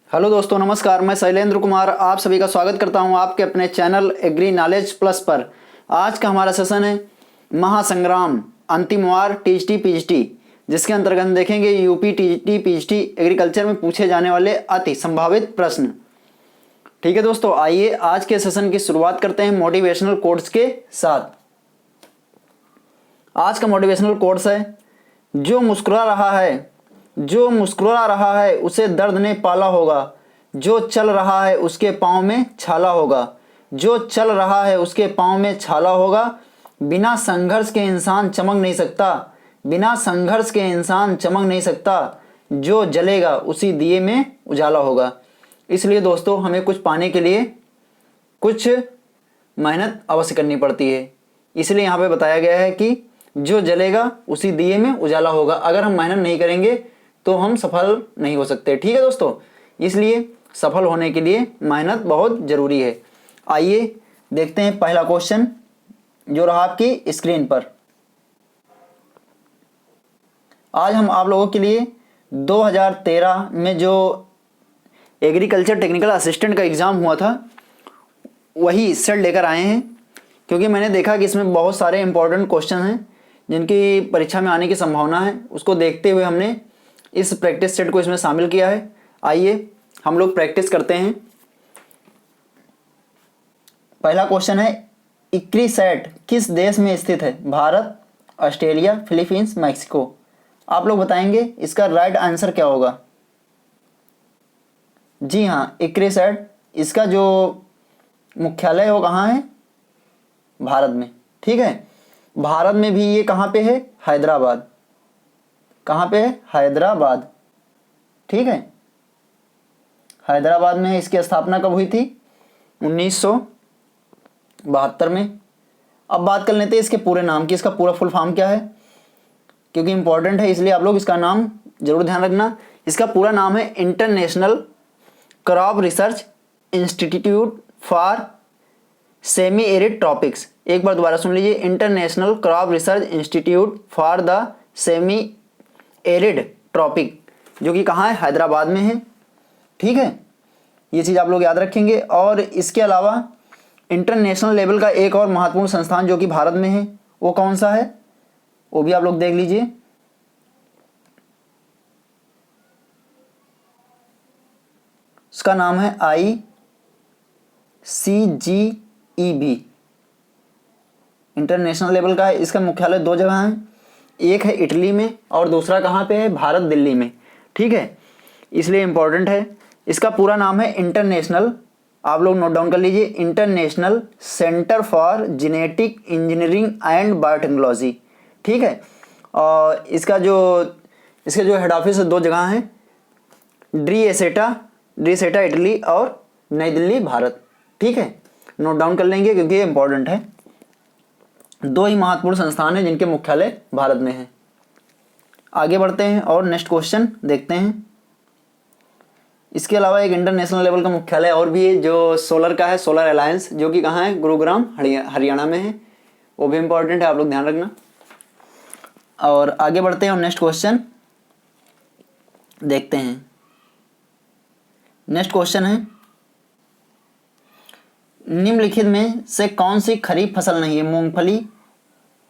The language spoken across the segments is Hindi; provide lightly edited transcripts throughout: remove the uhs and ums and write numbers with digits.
हेलो दोस्तों, नमस्कार। मैं शैलेंद्र कुमार आप सभी का स्वागत करता हूं आपके अपने चैनल एग्री नॉलेज प्लस पर। आज का हमारा सेशन है महासंग्राम अंतिम वार टीजीटी पीजीटी, जिसके अंतर्गत हम देखेंगे यूपी टीजीटी पीजीटी एग्रीकल्चर में पूछे जाने वाले अति संभावित प्रश्न। ठीक है दोस्तों, आइए आज के सेशन की शुरुआत करते हैं मोटिवेशनल कोट्स के साथ। आज का मोटिवेशनल कोट्स है, जो मुस्कुरा रहा है उसे दर्द ने पाला होगा, जो चल रहा है उसके पाँव में छाला होगा, जो चल रहा है उसके पाँव में छाला होगा। बिना संघर्ष के इंसान चमक नहीं सकता, बिना संघर्ष के इंसान चमक नहीं सकता, जो जलेगा उसी दिए में उजाला होगा। इसलिए दोस्तों, हमें कुछ पाने के लिए कुछ मेहनत अवश्य करनी पड़ती है। इसलिए यहाँ पे बताया गया है कि जो जलेगा उसी दिए में उजाला होगा। अगर हम मेहनत नहीं करेंगे तो हम सफल नहीं हो सकते। ठीक है दोस्तों, इसलिए सफल होने के लिए मेहनत बहुत ज़रूरी है। आइए देखते हैं पहला क्वेश्चन जो रहा आपकी स्क्रीन पर। आज हम आप लोगों के लिए 2013 में जो एग्रीकल्चर टेक्निकल असिस्टेंट का एग्ज़ाम हुआ था वही सेट लेकर आए हैं, क्योंकि मैंने देखा कि इसमें बहुत सारे इंपॉर्टेंट क्वेश्चन हैं जिनकी परीक्षा में आने की संभावना है। उसको देखते हुए हमने इस प्रैक्टिस सेट को इसमें शामिल किया है। आइए हम लोग प्रैक्टिस करते हैं। पहला क्वेश्चन है, इक्रीसैट किस देश में स्थित है? Bharat, Australia, Philippines, Mexico. आप लोग बताएंगे इसका राइट आंसर क्या होगा। जी हाँ, इक्रीसैट इसका जो मुख्यालय है वो कहाँ है? भारत में। ठीक है, भारत में भी ये कहाँ पे है? हैदराबाद। कहाँ पे है? हैदराबाद। ठीक है, हैदराबाद में इसकी स्थापना कब हुई थी? 1972 में। अब बात कर लेते हैं इसके पूरे नाम की। इसका पूरा फुल फॉर्म क्या है, क्योंकि इंपॉर्टेंट है इसलिए आप लोग इसका नाम जरूर ध्यान रखना। इसका पूरा नाम है international crop research institute for semi arid tropics. एक बार दोबारा सुन लीजिए, international crop research institute for the semi arid tropic, जो कि कहाँ है? हैदराबाद में है। ठीक है, ये चीज़ आप लोग याद रखेंगे। और इसके अलावा इंटरनेशनल लेवल का एक और महत्वपूर्ण संस्थान जो कि भारत में है वो कौन सा है, वो भी आप लोग देख लीजिए। उसका नाम है ICGEB, इंटरनेशनल लेवल का है। इसका मुख्यालय दो जगह है, एक है इटली में और दूसरा कहाँ पे है? भारत, दिल्ली में। ठीक है, इसलिए इंपॉर्टेंट है। इसका पूरा नाम है इंटरनेशनल, आप लोग नोट डाउन कर लीजिए, international centre for genetic engineering and biotechnology. ठीक है, और इसका जो हेड ऑफिस दो जगह हैं, ड्रीसेटा इटली और नई दिल्ली, भारत। ठीक है, नोट डाउन कर लेंगे क्योंकि ये इंपॉर्टेंट है। दो ही महत्वपूर्ण संस्थान हैं जिनके मुख्यालय भारत में है। आगे बढ़ते हैं और नेक्स्ट क्वेश्चन देखते हैं। इसके अलावा एक इंटरनेशनल लेवल का मुख्यालय और भी है जो सोलर का है, सोलर अलायंस, जो कि कहाँ है? गुरुग्राम, हरियाणा में है। वो भी इंपॉर्टेंट है, आप लोग ध्यान रखना। और आगे बढ़ते हैं और नेक्स्ट क्वेश्चन देखते हैं। नेक्स्ट क्वेश्चन है, निम्नलिखित में से कौन सी खरीफ फसल नहीं है? मूंगफली,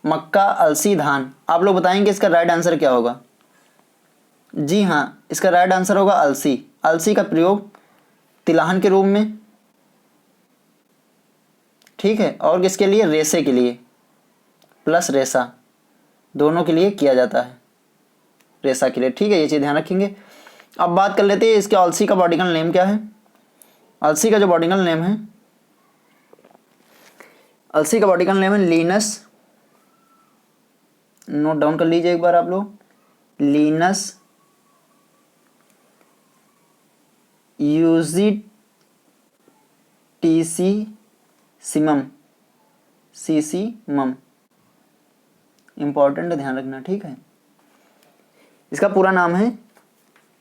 मक्का, अलसी, धान। आप लोग बताएंगे इसका राइट आंसर क्या होगा। जी हाँ, इसका राइट आंसर होगा अलसी। अलसी का प्रयोग तिलहन के रूप में, ठीक है, और किसके लिए? रेशे के लिए, प्लस रेशा, दोनों के लिए किया जाता है, रेशा के लिए। ठीक है, ये चीज़ ध्यान रखेंगे। अब बात कर लेते हैं इसके अलसी का बॉटनिकल नेम क्या है। अलसी का जो बॉटनिकल नेम है, अलसी का बॉटनिकल नेम है लीनस। नोट डाउन कर लीजिए एक बार आप लोग, लीनस यूजीटीसीमम, सीसीमम, इंपॉर्टेंट, ध्यान रखना। ठीक है, इसका पूरा नाम है,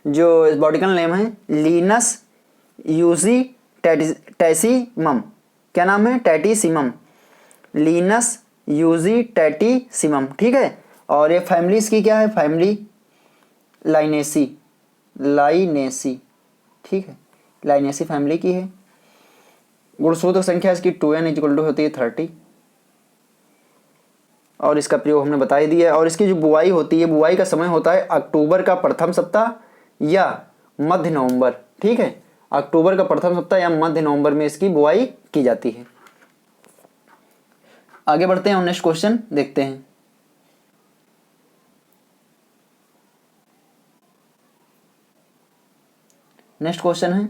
जो इस बॉटनिकल नेम है, लीनस यूजीटैटिसिमम। क्या नाम है? टैटिसिमम, लीनस यूजीटैटिसिमम। ठीक है, और ये फैमिली इसकी क्या है? फैमिली लाइनेसी, ठीक है। लाइनेसी फैमिली की है। गुणसूत्र संख्या इसकी 2n होती है 30, और इसका प्रयोग हमने बता ही दिया है। और इसकी जो बुआई होती है, बुआई का समय होता है अक्टूबर का प्रथम सप्ताह या मध्य नवंबर, ठीक है, अक्टूबर का प्रथम सप्ताह या मध्य नवंबर में इसकी बुआई की जाती है। आगे बढ़ते हैं और नेक्स्ट क्वेश्चन देखते हैं। नेक्स्ट क्वेश्चन है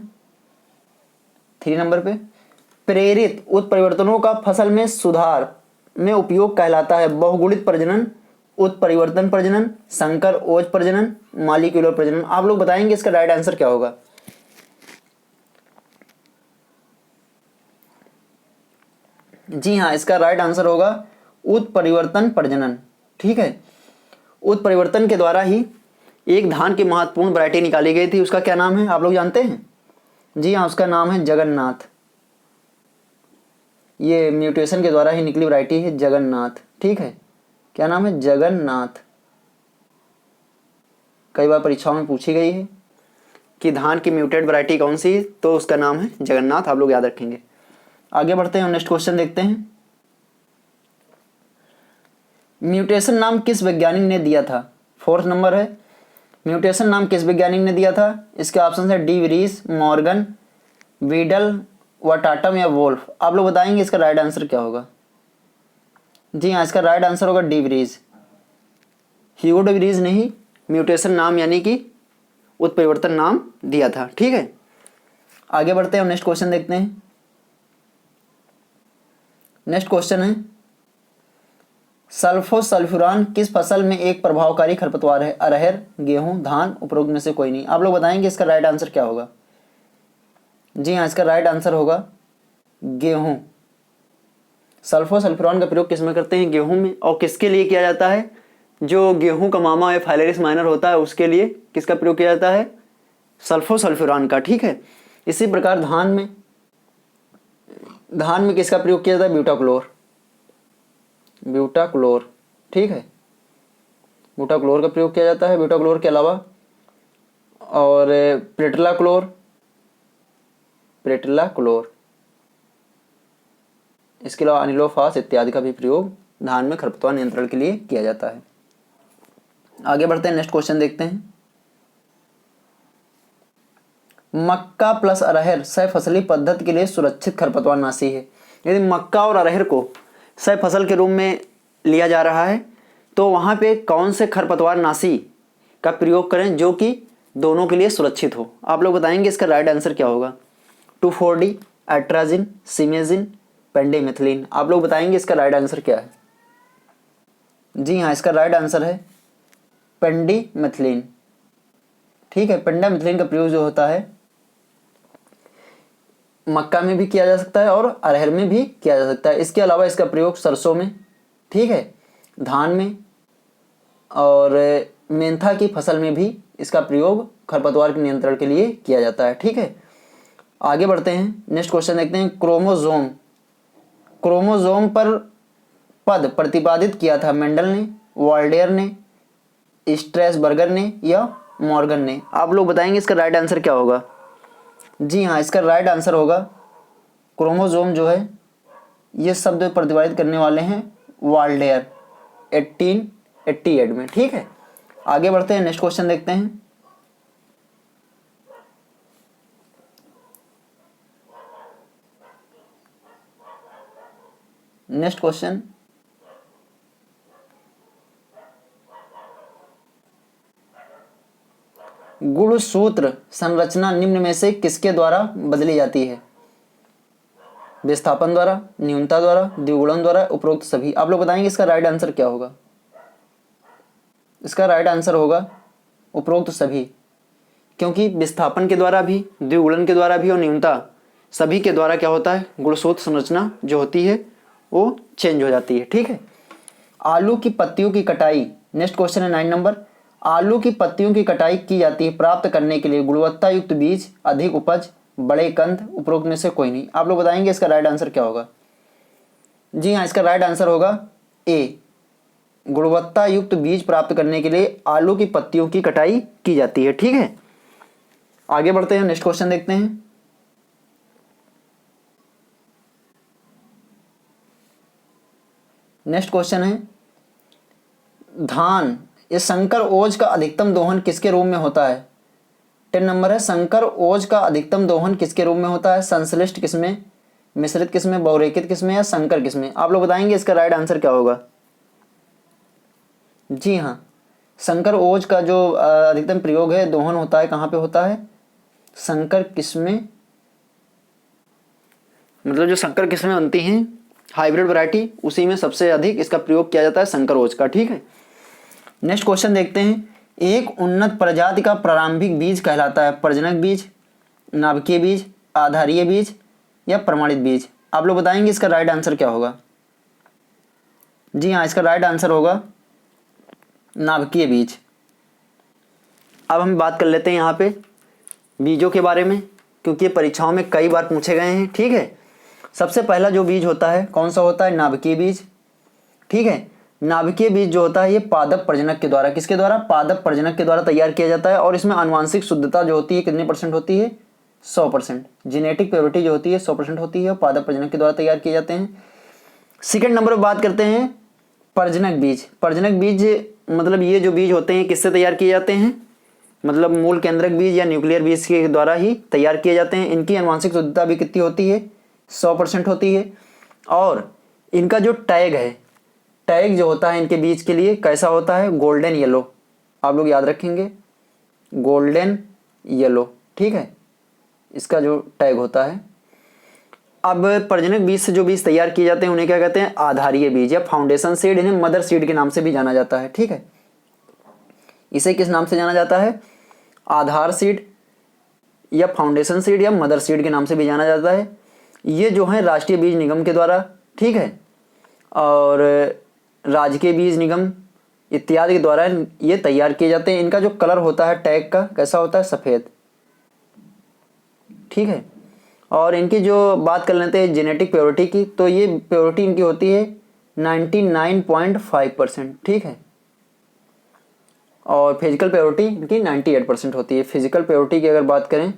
3 नंबर पे, प्रेरित उत्परिवर्तनों का फसल में सुधार में उपयोग कहलाता है बहुगुणित प्रजनन, उत्परिवर्तन प्रजनन, संकर ओज प्रजनन, मालिक्यूलर प्रजनन। आप लोग बताएंगे इसका राइट आंसर क्या होगा। जी हाँ, इसका राइट आंसर होगा उत्परिवर्तन प्रजनन, ठीक है। उत्परिवर्तन के द्वारा ही एक धान की महत्वपूर्ण वैरायटी निकाली गई थी, उसका क्या नाम है आप लोग जानते हैं। जी हाँ, उसका नाम है जगन्नाथ। ये म्यूटेशन के द्वारा ही निकली वैरायटी है जगन्नाथ, ठीक है। क्या नाम है, जगन्नाथ। कई बार परीक्षाओं में पूछी गई है कि धान की म्यूटेड वैरायटी कौन सी, तो उसका नाम है जगन्नाथ, आप लोग याद रखेंगे। आगे बढ़ते हैं और नेक्स्ट क्वेश्चन देखते हैं। म्यूटेशन नाम किस वैज्ञानिक ने दिया था। 4th नंबर है, म्यूटेशन नाम किस वैज्ञानिक ने दिया था। इसके ऑप्शन है डी विरीज, मॉर्गन, वीडल, वाटाटम या वोल्फ। आप लोग बताएंगे इसका राइट आंसर क्या होगा। जी हाँ, इसका राइट आंसर होगा डी विरीज। ह्यूगो डी विरीज ने ही म्यूटेशन नाम यानी कि उत्परिवर्तन नाम दिया था, ठीक है। आगे बढ़ते हैं और नेक्स्ट क्वेश्चन देखते हैं। नेक्स्ट क्वेश्चन है, सल्फोसल्फ्यूरान किस फसल में एक प्रभावकारी खरपतवार है। अरहर, गेहूं, धान, उपरोक्त में से कोई नहीं। आप लोग बताएंगे इसका राइट आंसर क्या होगा। जी हाँ, इसका राइट आंसर होगा गेहूं। सल्फोसल्फ्यूरान का प्रयोग किस में करते हैं, गेहूं में। और किसके लिए किया जाता है, जो गेहूं का मामा या फाइलेरिस माइनर होता है उसके लिए किसका प्रयोग किया जाता है, सल्फोसल्फ्यूरान का, ठीक है। इसी प्रकार धान में किसका प्रयोग किया जाता है, ब्यूटाक्लोर, ठीक है। ब्यूटाक्लोर का प्रयोग किया जाता है, ब्यूटाक्लोर के अलावा और प्रेटिलाक्लोर, इसके अलावा अनिलोफास इत्यादि का भी प्रयोग धान में खरपतवार नियंत्रण के लिए किया जाता है। आगे बढ़ते हैं, नेक्स्ट क्वेश्चन देखते हैं। मक्का प्लस अरहर सह फसली पद्धति के लिए सुरक्षित खरपतवार नाशी है। यदि मक्का और अरहर को सह फसल के रूप में लिया जा रहा है तो वहां पे कौन से खरपतवार नाशी का प्रयोग करें जो कि दोनों के लिए सुरक्षित हो। आप लोग बताएंगे इसका राइट आंसर क्या होगा। 2,4-D, atrazine, सिमेजिन, पेंडिमेथिलिन। आप लोग बताएंगे इसका राइट आंसर क्या है। जी हाँ, इसका राइट आंसर है पेंडिमेथिलिन, ठीक है। पेंडिमेथिलिन का प्रयोग जो होता है मक्का में भी किया जा सकता है और अरहर में भी किया जा सकता है। इसके अलावा इसका प्रयोग सरसों में, ठीक है, धान में और मेंथा की फसल में भी इसका प्रयोग खरपतवार के नियंत्रण के लिए किया जाता है, ठीक है। आगे बढ़ते हैं, नेक्स्ट क्वेश्चन देखते हैं। क्रोमोजोम पर पद प्रतिपादित किया था मेंडल ने, वाल्डेयर ने, स्ट्रेसबर्गर ने या मॉर्गन ने। आप लोग बताएंगे इसका राइट आंसर क्या होगा। जी हाँ, इसका राइट आंसर होगा क्रोमोजोम जो है ये शब्द प्रतिपादित करने वाले हैं वाल्डेयर 1888 में, ठीक है। आगे बढ़ते हैं, नेक्स्ट क्वेश्चन देखते हैं। नेक्स्ट क्वेश्चन, गुणसूत्र संरचना निम्न में से किसके द्वारा बदली जाती है। विस्थापन द्वारा, न्यूनता द्वारा, द्विगुणन द्वारा, उपरोक्त सभी। आप लोग बताएंगे इसका राइट आंसर क्या होगा। इसका राइट आंसर होगा उपरोक्त सभी, क्योंकि विस्थापन के द्वारा भी, द्विगुणन के द्वारा भी और न्यूनता सभी के द्वारा क्या होता है, गुणसूत्र संरचना जो होती है वो चेंज हो जाती है, ठीक है। आलू की पत्तियों की कटाई, नेक्स्ट क्वेश्चन है 9 नंबर। आलू की पत्तियों की कटाई की जाती है प्राप्त करने के लिए गुणवत्ता युक्त बीज, अधिक उपज, बड़े कंद, उपरोक्त में से कोई नहीं। आप लोग बताएंगे इसका राइट आंसर क्या होगा। जी हाँ, इसका राइट आंसर होगा ए, गुणवत्ता युक्त बीज प्राप्त करने के लिए आलू की पत्तियों की कटाई की जाती है, ठीक है। आगे बढ़ते हैं, नेक्स्ट क्वेश्चन देखते हैं। नेक्स्ट क्वेश्चन है धान इस संकर ओज का अधिकतम दोहन किसके रूप में होता है? 10 नंबर है, संकर ओज का अधिकतम दोहन किसके रूप में होता है? संश्लिष्ट किस्में, मिश्रित किस्में, बहुरेखित किस्में या संकर किस्में? आप लोग बताएंगे इसका राइट आंसर क्या होगा? जी हाँ, संकर ओज का जो अधिकतम प्रयोग है दोहन होता है कहाँ पे होता है? संकर किस्में, मतलब जो संकर किस्में बनती हैं हाइब्रिड वैरायटी, उसी में सबसे अधिक इसका प्रयोग किया जाता है संकर ओज का। ठीक है, नेक्स्ट क्वेश्चन देखते हैं। एक उन्नत प्रजाति का प्रारंभिक बीज कहलाता है प्रजनक बीज, नाभिकीय बीज, आधारीय बीज या प्रमाणित बीज? आप लोग बताएंगे इसका राइट आंसर क्या होगा? जी हाँ, इसका राइट आंसर होगा नाभिकीय बीज। अब हम बात कर लेते हैं यहाँ पे बीजों के बारे में, क्योंकि ये परीक्षाओं में कई बार पूछे गए हैं। ठीक है, सबसे पहला जो बीज होता है कौन सा होता है? नाभिकीय बीज। ठीक है, नाभिकीय बीज जो होता है ये पादप प्रजनक के द्वारा, किसके द्वारा? पादप प्रजनक के द्वारा तैयार किया जाता है और इसमें आनुवांशिक शुद्धता जो होती है कितने % होती है? 100%। जेनेटिक प्योरिटी जो होती है 100% होती है और पादप प्रजनक के द्वारा तैयार किए जाते हैं। सेकेंड नंबर पर बात करते हैं प्रजनक बीज। प्रजनक बीज मतलब ये जो बीज होते हैं किससे तैयार किए जाते हैं? मतलब मूल केंद्रक बीज या न्यूक्लियर बीज के द्वारा ही तैयार किए जाते हैं। इनकी आनुवांशिक शुद्धता भी कितनी होती है? 100% होती है। और इनका जो टैग है, टैग जो होता है इनके बीज के लिए कैसा होता है? Golden yellow. आप लोग याद रखेंगे, गोल्डन येलो। ठीक है, इसका जो टैग होता है। अब प्रजनक बीज से जो बीज तैयार किए जाते हैं उन्हें क्या कहते हैं? आधारीय बीज या फाउंडेशन सीड, इन्हें मदर सीड के नाम से भी जाना जाता है। ठीक है, इसे किस नाम से जाना जाता है? आधार सीड या फाउंडेशन सीड या मदर सीड के नाम से भी जाना जाता है। ये जो है राष्ट्रीय बीज निगम के द्वारा, ठीक है, और राजकीय बीज निगम इत्यादि के द्वारा ये तैयार किए जाते हैं। इनका जो कलर होता है टैग का कैसा होता है? सफ़ेद। ठीक है, और इनकी जो बात कर लेते हैं जेनेटिक प्योरिटी की, तो ये प्योरिटी इनकी होती है 99.5%। ठीक है, और फिजिकल प्योरिटी इनकी 98% होती है। फिजिकल प्योरिटी की अगर बात करें,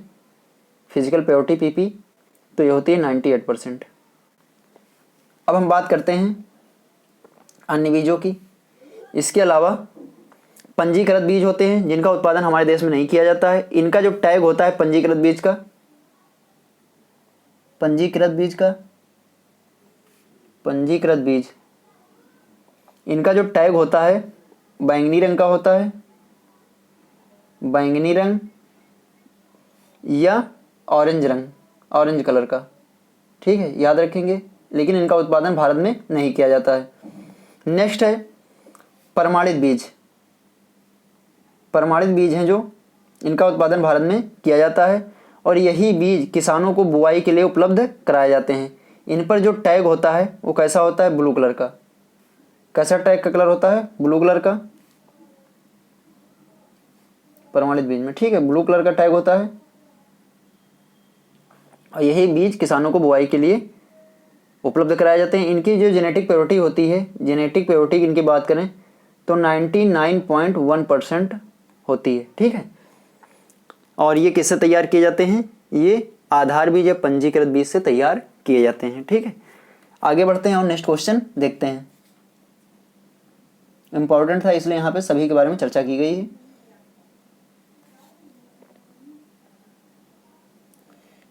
फिजिकल प्योरिटी पीपी, तो ये होती है 98%। अब हम बात करते हैं अन्य बीजों की। इसके अलावा पंजीकृत बीज होते हैं जिनका उत्पादन हमारे देश में नहीं किया जाता है। इनका जो टैग होता है पंजीकृत बीज का, पंजीकृत बीज, इनका जो टैग होता है बैंगनी रंग का होता है, बैंगनी रंग या ऑरेंज रंग, ऑरेंज कलर का। ठीक है, याद रखेंगे, लेकिन इनका उत्पादन भारत में नहीं किया जाता है। नेक्स्ट है प्रमाणित बीज। प्रमाणित बीज हैं जो, इनका उत्पादन भारत में किया जाता है और यही बीज किसानों को बुआई के लिए उपलब्ध कराए जाते हैं। इन पर जो टैग होता है वो कैसा होता है? ब्लू कलर का। कैसा टैग का कलर होता है? ब्लू कलर का, प्रमाणित बीज में। ठीक है, ब्लू कलर का टैग होता है और यही बीज किसानों को बुआई के लिए उपलब्ध कराए जाते हैं। इनकी जो जेनेटिक प्योरिटी होती है, जेनेटिक प्योरिटी की इनकी बात करें तो 99.1% होती है। ठीक है, और ये किससे तैयार किए जाते हैं? ये आधार बीज या पंजीकृत बीज से तैयार किए जाते हैं। ठीक है, आगे बढ़ते हैं और नेक्स्ट क्वेश्चन देखते हैं। इंपॉर्टेंट था इसलिए यहाँ पे सभी के बारे में चर्चा की गई है।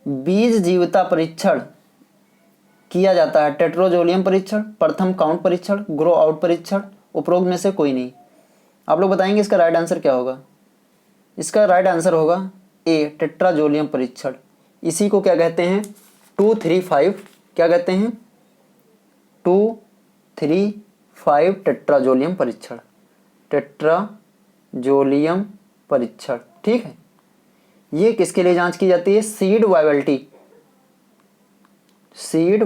बीज जीवता परीक्षण किया जाता है टेट्रोजोलियम परीक्षण, प्रथम काउंट परीक्षण, ग्रो आउट परीक्षण, उपरोक्त में से कोई नहीं। आप लोग बताएंगे इसका राइट आंसर क्या होगा? इसका राइट आंसर होगा ए, टेट्राजोलियम परीक्षण। इसी को क्या कहते हैं? 235, क्या कहते हैं? 235 टेट्राजोलियम परीक्षण, टेट्राजोलियम परीक्षण। ठीक है, ये किसके लिए जांच की जाती है? Seed viability, seed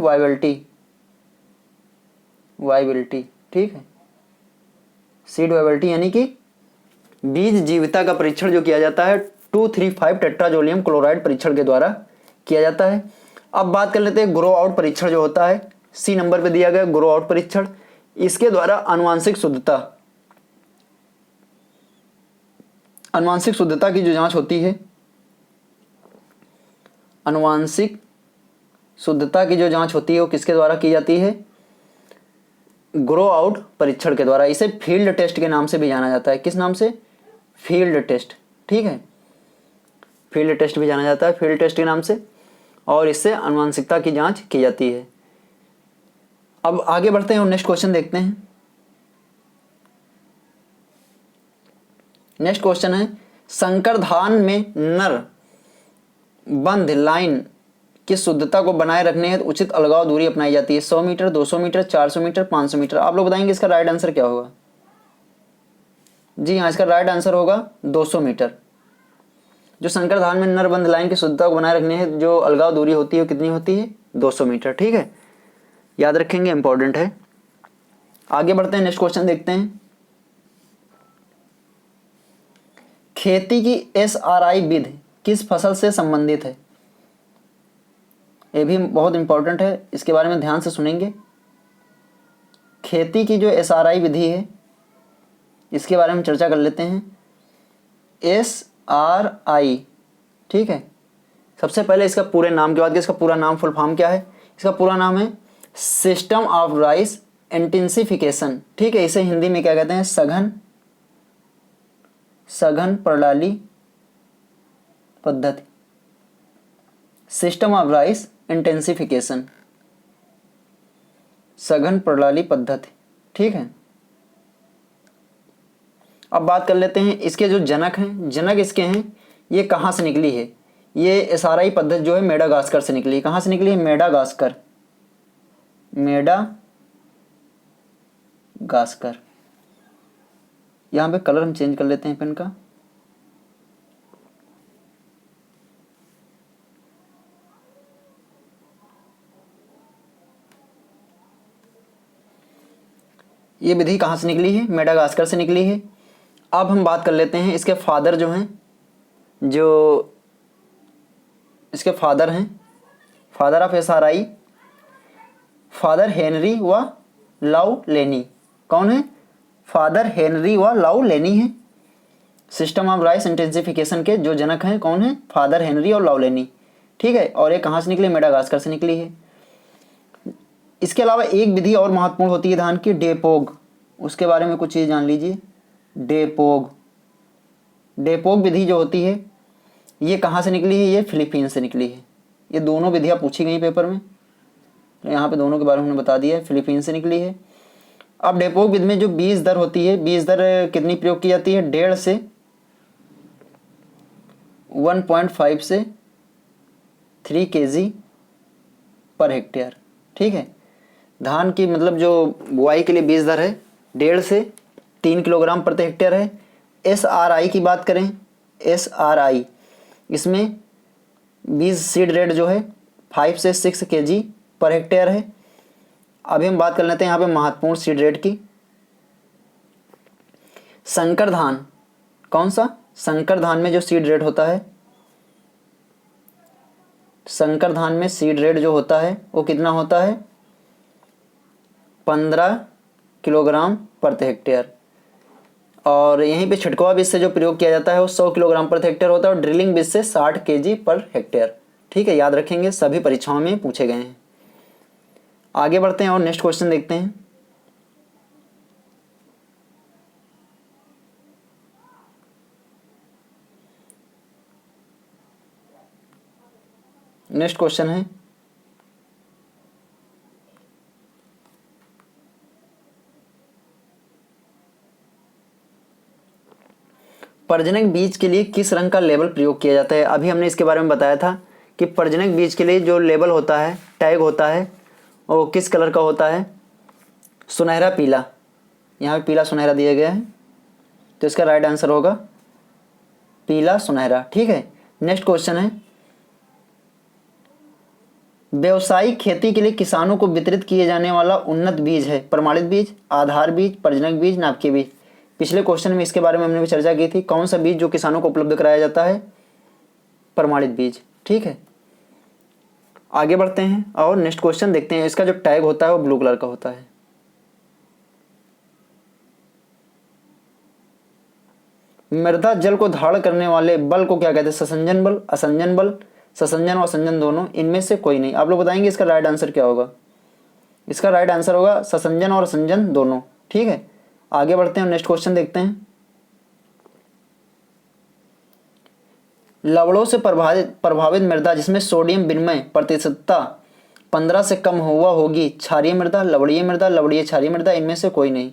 viability. ठीक है, सीड वायबिलिटी यानी कि बीज जीविता का परीक्षण जो किया जाता है 235 टेट्राजोलियम क्लोराइड परीक्षण के द्वारा किया जाता है। अब बात कर लेते हैं ग्रो आउट परीक्षण जो होता है, सी नंबर पे दिया गया ग्रो आउट परीक्षण। इसके द्वारा आनुवांशिक शुद्धता, आनुवांशिक शुद्धता की जो जांच होती है, आनुवांशिक शुद्धता की जो जांच होती है वो किसके द्वारा की जाती है? ग्रो आउट परीक्षण के द्वारा। इसे फील्ड टेस्ट के नाम से भी जाना जाता है। किस नाम से? Field test. ठीक है, फील्ड टेस्ट भी जाना जाता है, फील्ड टेस्ट के नाम से। और इससे आनुवंशिकता की जांच की जाती है। अब आगे बढ़ते हैं और नेक्स्ट क्वेश्चन देखते हैं। नेक्स्ट क्वेश्चन है, संकर धान में नर बंध लाइन की शुद्धता को बनाए रखने हेतु उचित अलगाव दूरी अपनाई जाती है। 100 मीटर, 200 मीटर, 400 मीटर, 500 मीटर। आप लोग बताएंगे इसका राइट आंसर क्या होगा? जी हाँ, इसका राइट आंसर होगा 200 मीटर। जो संकर धान में नर बंध लाइन की शुद्धता को बनाए रखने हेतु जो अलगाव दूरी होती है वो कितनी होती है? 200 मीटर। ठीक है, याद रखेंगे, इंपॉर्टेंट है। आगे बढ़ते हैं, नेक्स्ट क्वेश्चन देखते हैं। खेती की SRI विधि किस फसल से संबंधित है? ये भी बहुत इंपॉर्टेंट है, इसके बारे में ध्यान से सुनेंगे। खेती की जो SRI विधि है इसके बारे में चर्चा कर लेते हैं। SRI, ठीक है। सबसे पहले इसका पूरे नाम की बात करें, इसका पूरा नाम, फुल फॉर्म क्या है? इसका पूरा नाम है सिस्टम ऑफ राइस इंटेंसिफिकेशन। ठीक है, इसे हिंदी में क्या कहते हैं? सघन प्रणाली पद्धति। सिस्टम ऑफ राइस इंटेंसिफिकेशन, सघन प्रणाली पद्धति। ठीक है, अब बात कर लेते हैं इसके जो जनक हैं। जनक इसके हैं, ये कहाँ से निकली है? ये SRI पद्धति जो है मेडागास्कर से निकली है। कहाँ से निकली है? मेडागास्कर। मेडागास्कर। यहाँ पे कलर हम चेंज कर लेते हैं पेन का। ये विधि कहाँ से निकली है? मेडागास्कर से निकली है। अब हम बात कर लेते हैं इसके फादर जो हैं, जो इसके फादर हैं, father of SRI, father Henry व लाउलेनी। कौन है? फादर हेनरी व लाउलेनी है। सिस्टम ऑफ राइस इंटेंसिफिकेशन के जो जनक हैं कौन है? फादर हेनरी और लाउलेनी। ठीक है, और ये कहाँ से निकली? मेडागास्कर से निकली है। इसके अलावा एक विधि और महत्वपूर्ण होती है धान की, डेपोग। उसके बारे में कुछ चीज़ जान लीजिए। डेपोग विधि जो होती है ये कहाँ से निकली है? ये फिलीपींस से निकली है। ये दोनों विधियाँ पूछी गई पेपर में, तो यहाँ पे दोनों के बारे में हमने बता दिया है, फिलीपींस से निकली है। अब डेपोग विधि में जो बीज दर होती है, बीज दर कितनी प्रयोग की जाती है? 1.5 से 1.5 से 3 kg पर हेक्टेयर। ठीक है, धान की मतलब जो बुआई के लिए बीज दर है 1.5 से 3 किलोग्राम प्रति हेक्टेयर है। SRI की बात करें, SRI इसमें बीज सीड रेट जो है 5 से 6 kg पर हेक्टेयर है। अभी हम बात कर लेते हैं यहाँ पे महत्वपूर्ण सीड रेट की। संकर धान, कौन सा? संकर धान में जो सीड रेट होता है, संकर धान में सीड रेट जो होता है वो कितना होता है? 15 किलोग्राम प्रति हेक्टेयर। और यहीं पे छिटकवा बीज से जो प्रयोग किया जाता है वो 100 किलोग्राम प्रति हेक्टेयर होता है, और ड्रिलिंग बीज से 60 kg पर हेक्टेयर। ठीक है, याद रखेंगे, सभी परीक्षाओं में पूछे गए हैं। आगे बढ़ते हैं और नेक्स्ट क्वेश्चन देखते हैं। नेक्स्ट क्वेश्चन है, प्रजनक बीज के लिए किस रंग का लेबल प्रयोग किया जाता है? अभी हमने इसके बारे में बताया था कि प्रजनक बीज के लिए जो लेबल होता है, टैग होता है, वो किस कलर का होता है? सुनहरा पीला। यहाँ पे पीला सुनहरा दिया गया है, तो इसका राइट आंसर होगा पीला सुनहरा। ठीक है, नेक्स्ट क्वेश्चन है, व्यावसायिक खेती के लिए किसानों को वितरित किए जाने वाला उन्नत बीज है प्रमाणित बीज, आधार बीज, प्रजनक बीज, नाभिकीय बीज। पिछले क्वेश्चन में इसके बारे में हमने भी चर्चा की थी। कौन सा बीज जो किसानों को उपलब्ध कराया जाता है? प्रमाणित बीज। ठीक है, आगे बढ़ते हैं और नेक्स्ट क्वेश्चन देखते हैं। इसका जो टैग होता है वो ब्लू कलर का होता है। मृदा जल को धारण करने वाले बल को क्या कहते हैं? ससंजन बल, असंजन बल, ससंजन और असंजन दोनों, इनमें से कोई नहीं। आप लोग बताएंगे इसका राइट आंसर क्या होगा? इसका राइट आंसर होगा ससंजन और असंजन दोनों। ठीक है, आगे बढ़ते हैं, नेक्स्ट क्वेश्चन देखते हैं। लवणों से प्रभावित मृदा जिसमें सोडियम विनिमय प्रतिशतता 15 से कम हुआ होगी, क्षारीय मृदा, लवणीय मृदा, लवणीय क्षारीय मृदा, इनमें से कोई नहीं।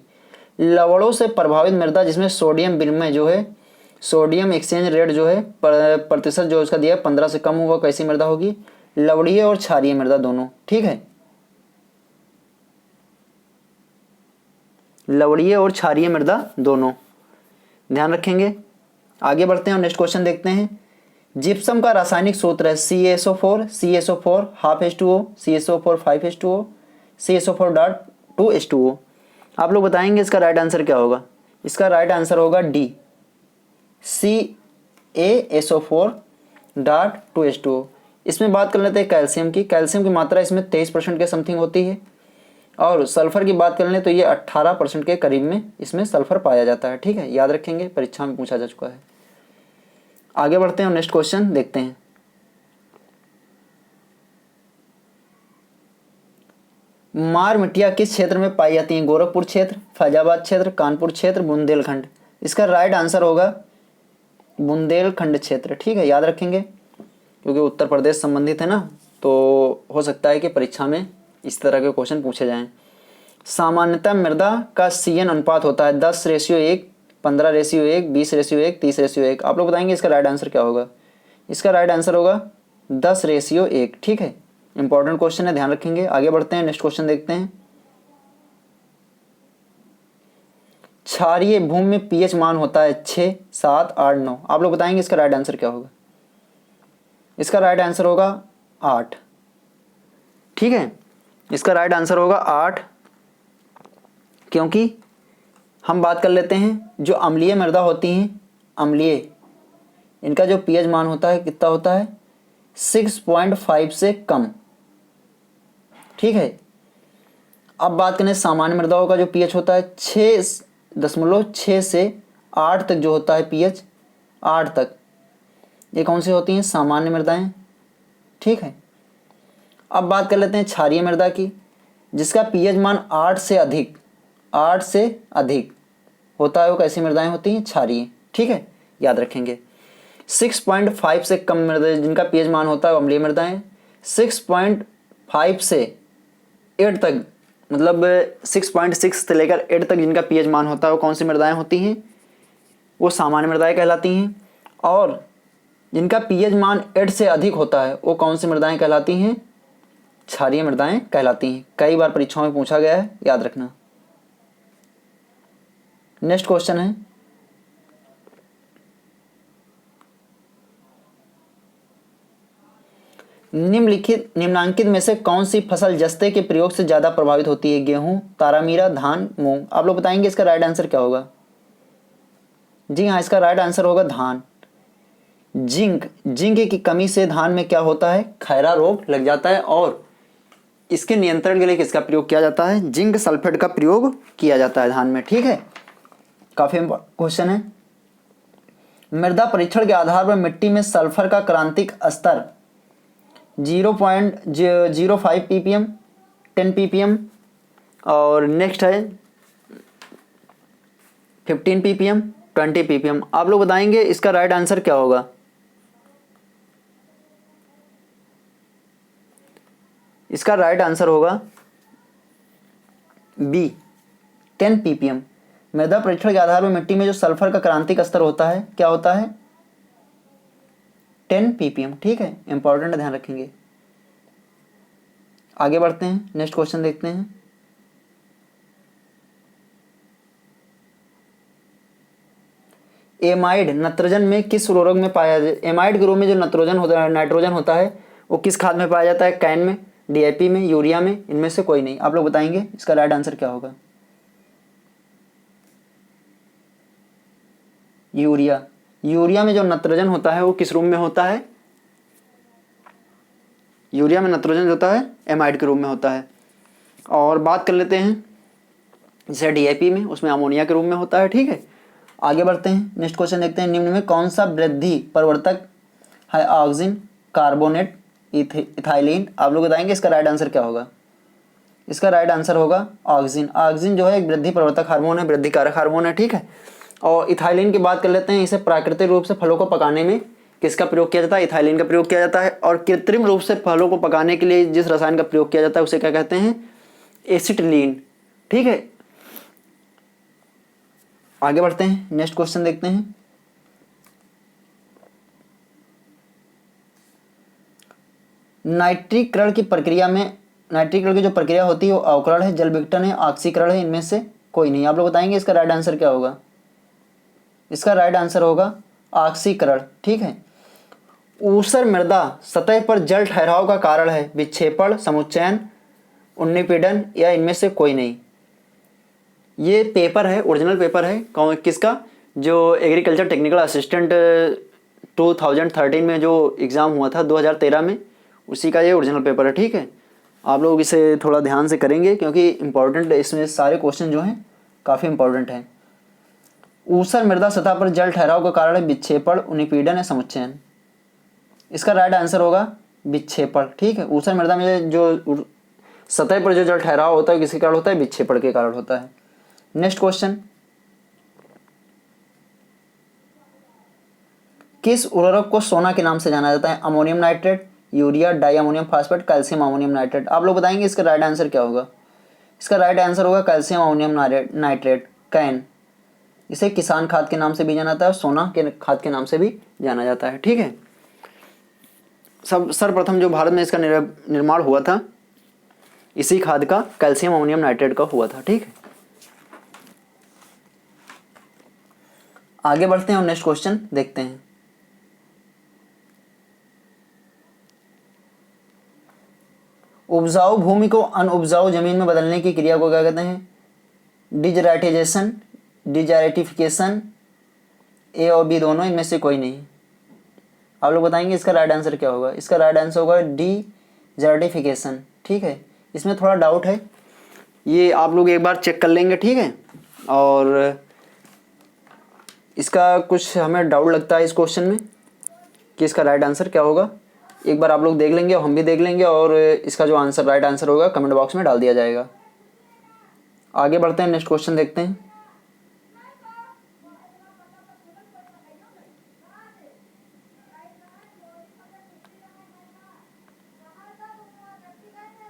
लवणों से प्रभावित मृदा जिसमें सोडियम विनिमय जो है, सोडियम एक्सचेंज रेट जो है प्रतिशत जो उसका दिया है 15 से कम हुआ, कैसी मृदा होगी, लवणीय और क्षारीय मृदा दोनों। ठीक है, लवणीय और क्षारीय मृदा दोनों, ध्यान रखेंगे। आगे बढ़ते हैं और नेक्स्ट क्वेश्चन देखते हैं। जिप्सम का रासायनिक सूत्र है CaSO4, CaSO4 half H2O, CaSO4 5H2O, CaSO4 dot 2H2O। आप लोग बताएंगे इसका राइट आंसर क्या होगा। इसका राइट आंसर होगा डी, CaSO4 डॉट 2H2O। इसमें बात कर लेते हैं कैल्शियम की। कैल्शियम की मात्रा इसमें 23% के समथिंग होती है, और सल्फर की बात कर लें तो ये 18% के करीब में इसमें सल्फर पाया जाता है। ठीक है, याद रखेंगे, परीक्षा में पूछा जा चुका है। आगे बढ़ते हैं और नेक्स्ट क्वेश्चन देखते हैं। मार मिट्टियाँ किस क्षेत्र में पाई जाती हैं, गोरखपुर क्षेत्र, फैजाबाद क्षेत्र, कानपुर क्षेत्र, बुंदेलखंड। इसका राइट आंसर होगा बुंदेलखंड क्षेत्र। ठीक है, याद रखेंगे, क्योंकि उत्तर प्रदेश संबंधित है ना, तो हो सकता है कि परीक्षा में इस तरह के क्वेश्चन पूछे जाएं। सामान्यतः मृदा का CN अनुपात होता है 10:1, 15:1, 20:1, 30:1। आप लोग बताएंगे इसका राइट आंसर क्या होगा। इसका राइट आंसर होगा 10:1। ठीक है, इंपॉर्टेंट क्वेश्चन है, ध्यान रखेंगे। आगे बढ़ते हैं, नेक्स्ट क्वेश्चन देखते हैं। क्षारीय भूमि में pH मान होता है 6, 7, 8, 9। आप लोग बताएंगे इसका राइट आंसर क्या होगा। इसका राइट आंसर होगा 8। ठीक है, इसका राइट आंसर होगा 8, क्योंकि हम बात कर लेते हैं जो अम्लीय मृदा होती हैं, अम्लीय, इनका जो pH मान होता है कितना होता है, 6.5 से कम। ठीक है, अब बात करें सामान्य मृदाओं का जो pH होता है 6.6 से 8 तक जो होता है pH, 8 तक, ये कौन सी होती हैं, सामान्य मृदाएं। ठीक है, अब बात कर लेते हैं क्षारीय मृदा की, जिसका pH मान 8 से अधिक होता है, वो कैसी मृदाएं होती हैं, क्षारीय। ठीक है, याद रखेंगे। 6.5 से कम मृदा जिनका pH मान होता है अम्लीय मृदाएं। 6.5 से 8 तक, मतलब 6.6 से लेकर 8 तक जिनका pH मान होता है वो कौन सी मृदाएं होती हैं, वो सामान्य मृदाएं कहलाती हैं। और जिनका pH मान 8 से अधिक होता है वो कौन सी मृदाएं कहलाती हैं, क्षारीय मृदाएं कहलाती हैं। कई बार परीक्षाओं में पूछा गया है, याद रखना। नेक्स्ट क्वेश्चन है, निम्नांकित में से कौन सी फसल जस्ते के प्रयोग से ज्यादा प्रभावित होती है, गेहूं, तारामीरा, धान, मूंग। आप लोग बताएंगे इसका राइट आंसर क्या होगा। जी हाँ, इसका राइट आंसर होगा धान। जिंक की कमी से धान में क्या होता है, खैरा रोग लग जाता है, और इसके नियंत्रण के लिए किसका प्रयोग किया जाता है, जिंक सल्फेट का प्रयोग किया जाता है धान में। ठीक है, काफी क्वेश्चन है। मृदा परीक्षण के आधार पर मिट्टी में सल्फर का क्रांतिक स्तर 0.05 ppm, 10 ppm, और नेक्स्ट है 15 ppm, 20 ppm। आप लोग बताएंगे इसका राइट आंसर क्या होगा। इसका राइट आंसर होगा बी, 10 ppm। मृदा परीक्षण के आधार पर मिट्टी में जो सल्फर का क्रांतिक स्तर होता है क्या होता है, 10 ppm। ठीक है, इंपॉर्टेंट, ध्यान रखेंगे। आगे बढ़ते हैं, नेक्स्ट क्वेश्चन देखते हैं। एमाइड नत्रजन में किस उर्वरक में पाया जाता है। एमाइड के रूप में जो नाइट्रोजन होता है वो किस खाद में पाया जाता है, कैन में, DAP में, यूरिया में, इनमें से कोई नहीं। आप लोग बताएंगे इसका राइट आंसर क्या होगा। यूरिया में जो नाइट्रोजन होता है वो किस रूप में होता है, यूरिया में नाइट्रोजन होता है एमाइड के रूप में होता है। और बात कर लेते हैं जैसे DAP में, उसमें अमोनिया के रूप में होता है। ठीक है, आगे बढ़ते हैं, नेक्स्ट क्वेश्चन देखते हैं। निम्न में कौन सा वृद्धि प्रवर्तक है, ऑक्सीजन, कार्बोनेट, इथाइलिन। आप लोग बताएंगे इसका राइट आंसर क्या होगा। इसका राइट आंसर होगा ऑक्सिन। ऑक्सिन जो है एक वृद्धि प्रवर्तक हार्मोन है, वृद्धि कारक हार्मोन है, ठीक है। और इथाइलिन की बात कर लेते हैं। इसे प्राकृतिक रूप से फलों को पकाने में किसका प्रयोग किया जाता है? इथाइलिन का प्रयोग किया जाता है। और कृत्रिम रूप से फलों को पकाने के लिए जिस रसायन का प्रयोग किया जाता है उसे क्या कहते हैं? एसिटिलीन, ठीक है। आगे बढ़ते हैं, नेक्स्ट क्वेश्चन देखते हैं। नाइट्रीकरण की प्रक्रिया में, नाइट्रीकरण की जो प्रक्रिया होती है वो अवकरण है, जल विघटन है, ऑक्सीकरण है, इनमें से कोई नहीं। आप लोग बताएंगे इसका राइट आंसर क्या होगा? इसका राइट आंसर होगा ऑक्सीकरण, ठीक है। ऊसर मृदा सतह पर जल ठहराव का कारण है विक्षेपण, समुच्चयन, उन्नीपीडन या इनमें से कोई नहीं। ये पेपर है, ओरिजिनल पेपर है किसका? जो एग्रीकल्चर टेक्निकल असिस्टेंट 2013 में जो एग्ज़ाम हुआ था 2013 में, उसी का ये ओरिजिनल पेपर है, ठीक है। आप लोग इसे थोड़ा ध्यान से करेंगे क्योंकि इंपॉर्टेंट, इसमें सारे क्वेश्चन जो हैं काफ़ी इंपॉर्टेंट हैं। ऊसर मृदा सतह पर जल ठहराव का कारण है विक्षेपण, उन्नीपीडन या समुच्चयन। इसका राइट आंसर होगा विक्षेपण, ठीक है। ऊसर मृदा में जो सतह पर जो जल ठहराव होता है किसके कारण होता है? विक्षेपण के कारण होता है। नेक्स्ट क्वेश्चन, किस उर्वरक को सोना के नाम से जाना जाता है? Ammonium nitrate, urea, di ammonium phosphate, calcium ammonium nitrate. आप लोग बताएंगे इसका राइट आंसर क्या होगा? इसका राइट आंसर होगा कैल्शियम अमोनियम नाइट्रेट, कैन। इसे किसान खाद के नाम से भी जाना जाता है और सोना के खाद के नाम से भी जाना जाता है, ठीक है। सर्वप्रथम जो भारत में इसका निर्माण हुआ था इसी खाद का, कैल्शियम अमोनियम नाइट्रेट का हुआ था, ठीक है। आगे बढ़ते हैं और नेक्स्ट क्वेश्चन देखते हैं। उपजाऊ भूमि को अनउपजाऊ जमीन में बदलने की क्रिया को क्या कहते हैं? डिजराइटाइजेशन, डिजाइटिफिकेशन, ए और बी दोनों, इनमें से कोई नहीं। आप लोग बताएंगे इसका राइट आंसर क्या होगा? इसका राइट आंसर होगा डिजर्टिफिकेशन, ठीक है। इसमें थोड़ा डाउट है, ये आप लोग एक बार चेक कर लेंगे, ठीक है। और इसका कुछ हमें डाउट लगता है इस क्वेश्चन में कि इसका राइट आंसर क्या होगा। एक बार आप लोग देख लेंगे और हम भी देख लेंगे और इसका जो आंसर राइट आंसर होगा कमेंट बॉक्स में डाल दिया जाएगा। आगे बढ़ते हैं, नेक्स्ट क्वेश्चन देखते हैं।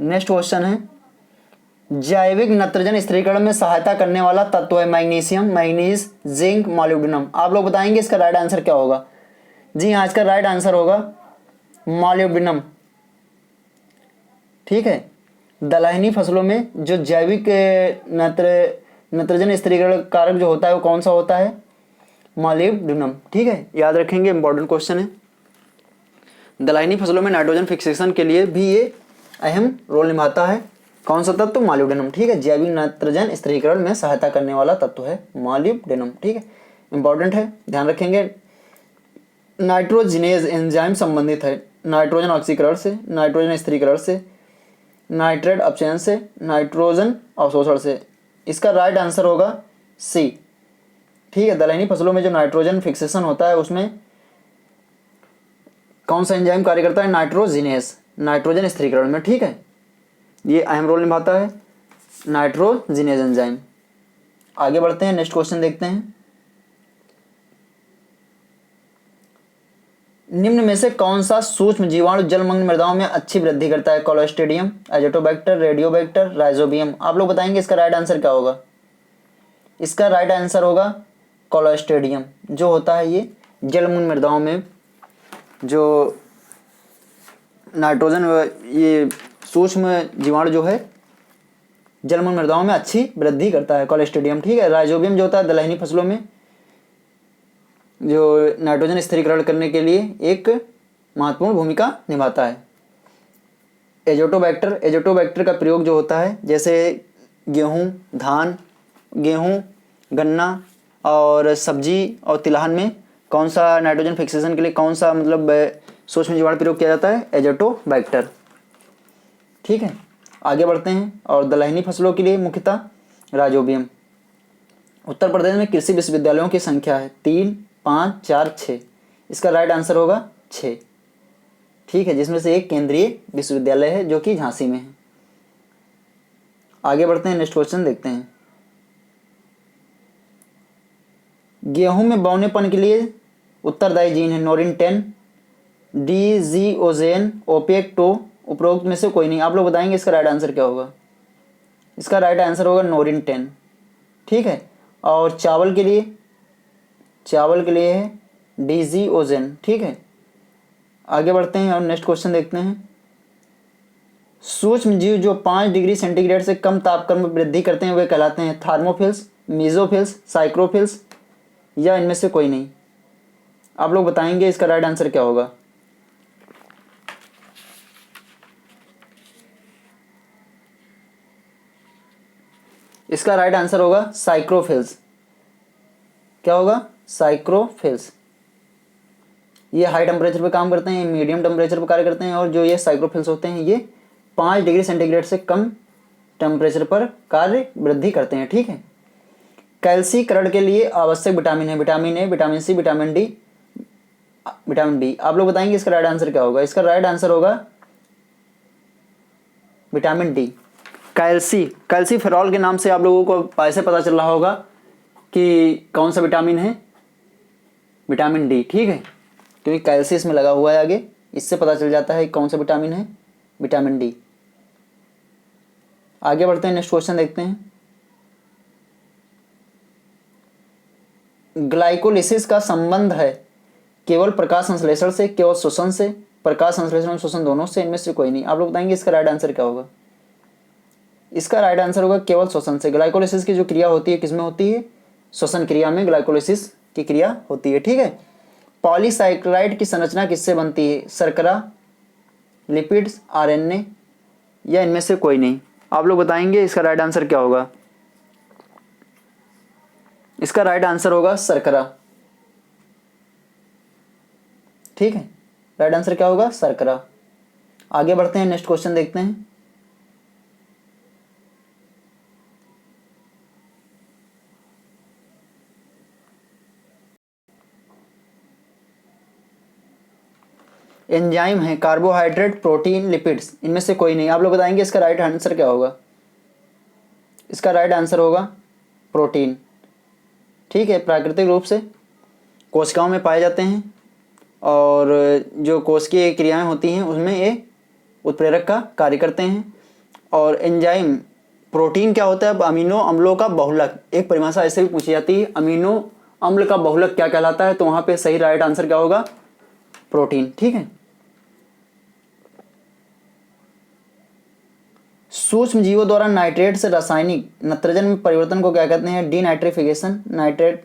नेक्स्ट क्वेश्चन है, जैविक नाइट्रोजन स्थिरीकरण में सहायता करने वाला तत्व है मैग्नीशियम, मैग्नीज, जिंक, मॉलिब्डेनम। आप लोग बताएंगे इसका राइट आंसर क्या होगा? जी हाँ, इसका राइट आंसर होगा मॉलिब्डेनम, ठीक है। दलहनी फसलों में जो जैविक नाइट्रोजन स्थिरीकरण कारक जो होता है वो कौन सा होता है? मॉलिब्डेनम, ठीक है। याद रखेंगे, इंपॉर्टेंट क्वेश्चन है। दलहनी फसलों में नाइट्रोजन फिक्सेशन के लिए भी ये अहम रोल निभाता है। कौन सा तत्व? मॉलिब्डेनम, ठीक है। जैविक नाइट्रोजन स्थिरीकरण में सहायता करने वाला तत्व है मॉलिब्डेनम, ठीक है। इंपॉर्टेंट है, ध्यान रखेंगे। नाइट्रोजिनेज एंजाइम संबंधित है नाइट्रोजन ऑक्सीकरण से, नाइट्रोजन स्थिरीकरण से, नाइट्रेट अपचयन से, नाइट्रोजन अवशोषण से। इसका राइट आंसर होगा सी, ठीक है। दलहनी फसलों में जो नाइट्रोजन फिक्सेशन होता है उसमें कौन सा एंजाइम कार्य करता है? नाइट्रोजिनेज, नाइट्रोजन स्थिरीकरण में, ठीक है। ये अहम रोल निभाता है नाइट्रोजिनेज एंजाइम। आगे बढ़ते हैं, नेक्स्ट क्वेश्चन देखते हैं। निम्न में से कौन सा सूक्ष्म जीवाणु जलमग्न मृदाओं में अच्छी वृद्धि करता है? कोलोस्ट्रिडियम, एजोटोबैक्टर, रेडियोबैक्टर, राइजोबियम। आप लोग बताएंगे इसका राइट आंसर क्या होगा? इसका राइट आंसर होगा कोलोस्ट्रिडियम। जो होता है ये जलमग्न मृदाओं में जो नाइट्रोजन, ये सूक्ष्म जीवाणु जो है जलमग्न मृदाओं में अच्छी वृद्धि करता है, कोलोस्ट्रिडियम, ठीक है। राइजोबियम जो होता है दलहनी फसलों में जो नाइट्रोजन स्थिरीकरण करने के लिए एक महत्वपूर्ण भूमिका निभाता है। एजोटोबैक्टर, एजोटोबैक्टर का प्रयोग जो होता है जैसे गेहूँ, धान, गेहूँ, गन्ना और सब्जी और तिलहन में कौन सा नाइट्रोजन फिक्सेशन के लिए कौन सा मतलब सूक्ष्म जीवाणु प्रयोग किया जाता है? एजोटोबैक्टर, ठीक है। आगे बढ़ते हैं और दलहनी फसलों के लिए मुख्यतः राइजोबियम। उत्तर प्रदेश में कृषि विश्वविद्यालयों की संख्या है 3, 5, 4, 6। इसका राइट आंसर होगा 6, ठीक है, जिसमें से एक केंद्रीय विश्वविद्यालय है जो कि झांसी में है। आगे बढ़ते हैं, नेक्स्ट क्वेश्चन देखते हैं। गेहूं में बौनेपन के लिए उत्तरदायी जीन है नोरिन 10, डिजीओजेन, ओपेक 2, उपरोक्त में से कोई नहीं। आप लोग बताएंगे इसका राइट आंसर क्या होगा। इसका राइट आंसर होगा नोरिन 10, ठीक है। और चावल के लिए है डिजीओजेन, ठीक है। आगे बढ़ते हैं और नेक्स्ट क्वेश्चन देखते हैं। सूक्ष्म जीव जो 5 डिग्री सेंटीग्रेड से कम तापक्रम में वृद्धि करते हैं वे कहलाते हैं थार्मोफिल्स, मीजोफिल्स, साइक्रोफिल्स या इनमें से कोई नहीं। आप लोग बताएंगे इसका राइट आंसर क्या होगा। इसका राइट आंसर होगा साइक्रोफिल्स। क्या होगा, साइक्रोफिल्स। ये हाई टेम्परेचर पे काम करते हैं, मीडियम टेम्परेचर पे कार्य करते हैं, और जो ये साइक्रोफिल्स होते हैं ये 5 डिग्री सेंटीग्रेड से कम टेम्परेचर पर कार्य वृद्धि करते हैं, ठीक है। कैल्सीकरण के लिए आवश्यक विटामिन है vitamin A, vitamin C, vitamin D, vitamin B. आप लोग बताएंगे इसका राइट आंसर क्या होगा। इसका राइट आंसर होगा विटामिन डी। कैल्सीफेरॉल के नाम से आप लोगों को ऐसे पता चल रहा होगा कि कौन सा विटामिन है, विटामिन डी, ठीक है, क्योंकि कैल्सी इसमें लगा हुआ है आगे, इससे पता चल जाता है कौन सा विटामिन है, विटामिन डी। आगे बढ़ते हैं, नेक्स्ट क्वेश्चन देखते हैं। ग्लाइकोलिसिस का संबंध है केवल प्रकाश संश्लेषण से, केवल श्वसन से, प्रकाश संश्लेषण और श्वसन दोनों से, इनमें से कोई नहीं। आप लोग बताएंगे इसका राइट आंसर क्या होगा। इसका राइट आंसर होगा केवल श्वसन से। ग्लाइकोलिसिस की जो क्रिया होती है किसमें होती है, श्वसन क्रिया में ग्लाइकोलिसिस की क्रिया होती है, ठीक है। पॉलीसैकेराइड की संरचना किससे बनती है, शर्करा, लिपिड्स, आरएनए या इनमें से कोई नहीं। आप लोग बताएंगे इसका राइट आंसर क्या होगा। इसका राइट आंसर होगा शर्करा, ठीक है। राइट आंसर क्या होगा, शर्करा। आगे बढ़ते हैं, नेक्स्ट क्वेश्चन देखते हैं। एंजाइम है कार्बोहाइड्रेट, प्रोटीन, लिपिड्स, इनमें से कोई नहीं। आप लोग बताएंगे इसका राइट आंसर क्या होगा। इसका राइट आंसर होगा प्रोटीन, ठीक है। प्राकृतिक रूप से कोशिकाओं में पाए जाते हैं और जो कोशिकीय क्रियाएं होती हैं उसमें ये उत्प्रेरक का कार्य करते हैं। और एंजाइम प्रोटीन क्या होता है, अब अमीनो अम्लों का बहुलक, एक परिभाषा ऐसे भी पूछी जाती है, अमीनो अम्ल का बहुलक क्या कहलाता है, तो वहां पे सही राइट आंसर क्या होगा, प्रोटीन, ठीक है। सूक्ष्म जीवों द्वारा नाइट्रेट से रासायनिक नत्रजन में परिवर्तन को क्या कहते हैं, डीनाइट्रिफिकेशन, नाइट्रेट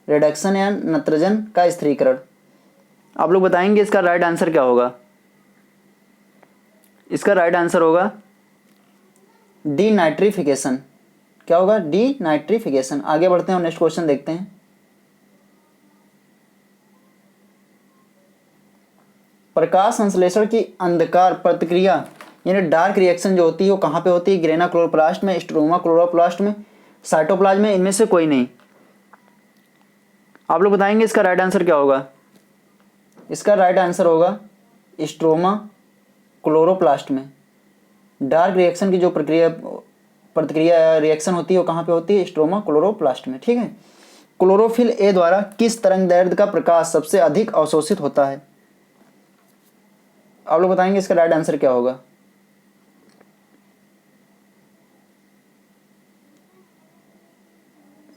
रिडक्शन या नत्रजन का स्थिरीकरण। आप लोग बताएंगे इसका राइट आंसर क्या होगा। इसका राइट आंसर होगा डीनाइट्रिफिकेशन। क्या होगा, डीनाइट्रिफिकेशन। आगे बढ़ते हैं और नेक्स्ट क्वेश्चन देखते हैं। प्रकाश संश्लेषण की अंधकार प्रतिक्रिया यानी डार्क रिएक्शन जो होती है वो कहाँ पे होती है, ग्रेना क्लोरोप्लास्ट में, स्ट्रोमा क्लोरोप्लास्ट में, साइटोप्लाज्म में, इनमें से कोई नहीं। आप लोग बताएंगे इसका राइट आंसर क्या होगा। इसका राइट आंसर होगा स्ट्रोमा क्लोरोप्लास्ट में। डार्क रिएक्शन की जो प्रतिक्रिया रिएक्शन होती है वो कहाँ पे होती है, स्ट्रोमा क्लोरोप्लास्ट में, ठीक है। क्लोरोफिल ए द्वारा किस तरंगदैर्ध्य का प्रकाश सबसे अधिक अवशोषित होता है। आप लोग बताएंगे इसका राइट आंसर क्या होगा।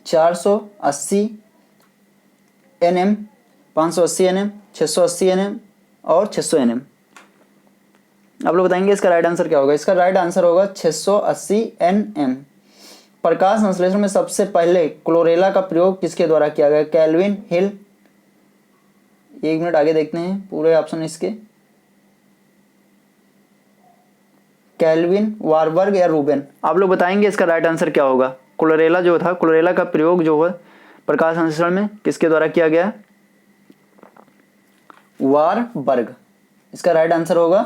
(480 nm, 580 nm, 680 nm और 600 nm। आप लोग बताएंगे इसका राइट आंसर क्या होगा। इसका राइट आंसर होगा 680 nm। प्रकाश संश्लेषण में सबसे पहले क्लोरेला का प्रयोग किसके द्वारा किया गया, कैल्विन, हिल। 1 मिनट आगे देखते हैं पूरे ऑप्शन इसके, कैल्विन, वारबर्ग या रूबेन। आप लोग बताएंगे इसका राइट आंसर क्या होगा। क्लोरेला जो था, क्लोरेला का प्रयोग जो है प्रकाश संश्लेषण में किसके द्वारा किया गया, वारबर्ग। इसका राइट आंसर होगा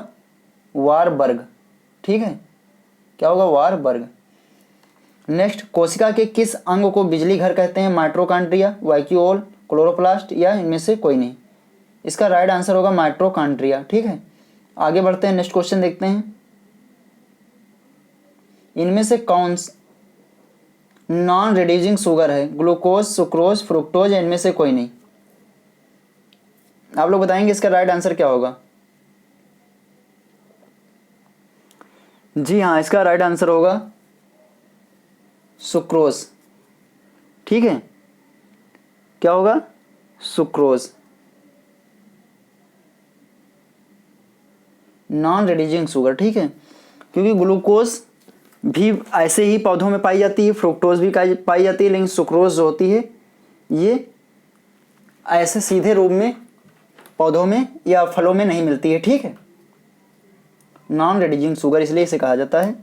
वारबर्ग, ठीक है। क्या होगा, वारबर्ग। नेक्स्ट, कोशिका के किस अंग को बिजली घर कहते हैं, माइटोकॉन्ड्रिया, वैक्यूओल, क्लोरोप्लास्ट या इनमें से कोई नहीं। इसका राइट आंसर होगा माइटोकॉन्ड्रिया, ठीक है। आगे बढ़ते हैं, नेक्स्ट क्वेश्चन देखते हैं। इनमें से कौन नॉन रिड्यूसिंग शुगर है? ग्लूकोज, सुक्रोज, फ्रुक्टोज या इनमें से कोई नहीं? आप लोग बताएंगे इसका राइट आंसर क्या होगा? जी हाँ, इसका राइट आंसर होगा सुक्रोज। ठीक है, क्या होगा? Sucrose, non reducing sugar. ठीक है, क्योंकि ग्लूकोज भी ऐसे ही पौधों में पाई जाती है, फ्रुक्टोज भी पाई जाती है, लेकिन सुक्रोज जो होती है ये ऐसे सीधे रूप में पौधों में या फलों में नहीं मिलती है। ठीक है, नॉन रिड्यूसिंग शुगर इसलिए इसे कहा जाता है।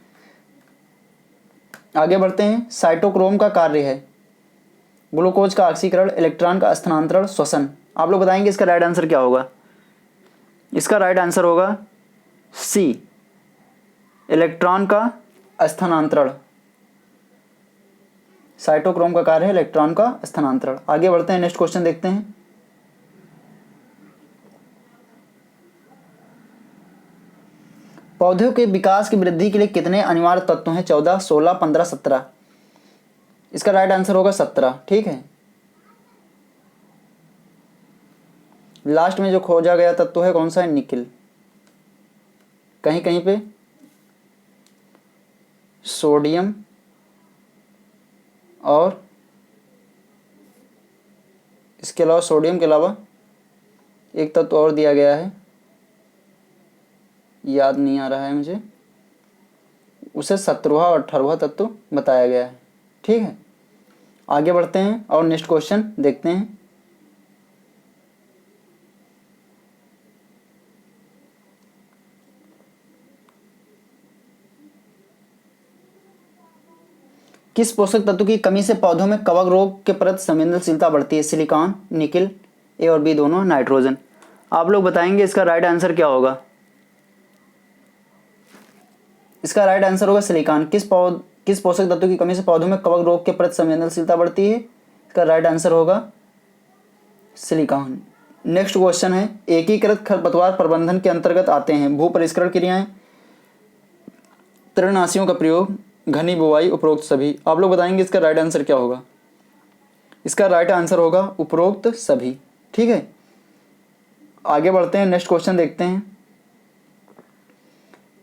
आगे बढ़ते हैं। साइटोक्रोम का कार्य है ग्लूकोज का ऑक्सीकरण, इलेक्ट्रॉन का स्थानांतरण, श्वसन। आप लोग बताएंगे इसका राइट आंसर क्या होगा? इसका राइट आंसर होगा सी, इलेक्ट्रॉन का स्थानांतरण। साइटोक्रोम का कार्य है इलेक्ट्रॉन का स्थानांतरण। आगे बढ़ते हैं, नेक्स्ट क्वेश्चन देखते हैं। पौधों के विकास की वृद्धि के लिए कितने अनिवार्य तत्व हैं? 14, 16, 15, 17। इसका राइट आंसर होगा 17। ठीक है, लास्ट में जो खोजा गया तत्व है कौन सा है? निकिल। कहीं कहीं पे सोडियम और इसके अलावा सोडियम के अलावा एक तत्व और दिया गया है, याद नहीं आ रहा है मुझे, उसे 17वां और 18वां तत्व बताया गया है। ठीक है, आगे बढ़ते हैं और नेक्स्ट क्वेश्चन देखते हैं। किस पोषक तत्व की कमी से पौधों में कवक रोग के प्रति संवेदनशीलता बढ़ती है? सिलिकॉन, निकिल, ए और बी दोनों, नाइट्रोजन। आप लोग बताएंगे इसका राइट आंसर क्या होगा? इसका राइट आंसर होगा सिलिकॉन। किस पोषक तत्व की कमी से पौधों में कवक रोग के प्रति संवेदनशीलता बढ़ती है? इसका राइट आंसर होगा सिलिकॉन। नेक्स्ट क्वेश्चन है, एकीकृत खरपतवार प्रबंधन के अंतर्गत आते हैं भू परिष्करण क्रियाएं, तृणनाशियों का प्रयोग, घनी बुवाई, उपरोक्त सभी। आप लोग बताएंगे इसका राइट आंसर क्या होगा? इसका राइट आंसर होगा उपरोक्त सभी। ठीक है, आगे बढ़ते हैं, नेक्स्ट क्वेश्चन देखते हैं।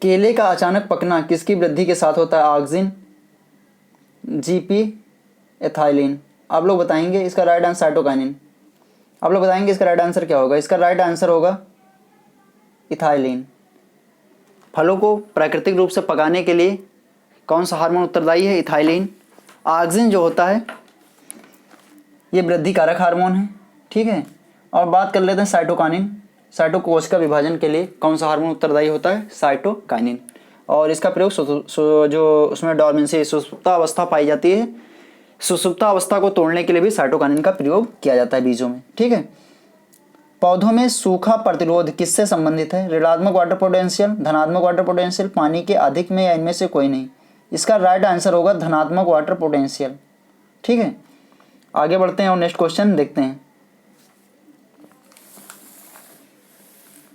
केले का अचानक पकना किसकी वृद्धि के साथ होता है? Auxin, GP, ethylene. आप लोग बताएंगे इसका राइट आंसर? साइटोकाइनिन। आप लोग बताएंगे इसका राइट आंसर क्या होगा? इसका राइट आंसर होगा इथाइलिन। फलों को प्राकृतिक रूप से पकाने के लिए कौन सा हार्मोन उत्तरदायी है? इथाइलिन। ऑक्सिन जो होता है ये वृद्धि कारक हार्मोन है। ठीक है, और बात कर लेते हैं साइटोकाइनिन। साइटोकोश का विभाजन के लिए कौन सा हार्मोन उत्तरदायी होता है? साइटोकाइनिन। और इसका प्रयोग जो उसमें डॉर्मेंसी सुषुप्ता अवस्था पाई जाती है, सुषुप्ता अवस्था को तोड़ने के लिए भी साइटोकाइनिन का प्रयोग किया जाता है बीजों में। ठीक है, पौधों में सूखा प्रतिरोध किससे संबंधित है? ऋणात्मक वाटर पोटेंशियल, धनात्मक वाटर पोटेंशियल, पानी के अधिक में या इनमें से कोई नहीं? इसका राइट आंसर होगा धनात्मक वाटर पोटेंशियल। ठीक है, आगे बढ़ते हैं और नेक्स्ट क्वेश्चन देखते हैं।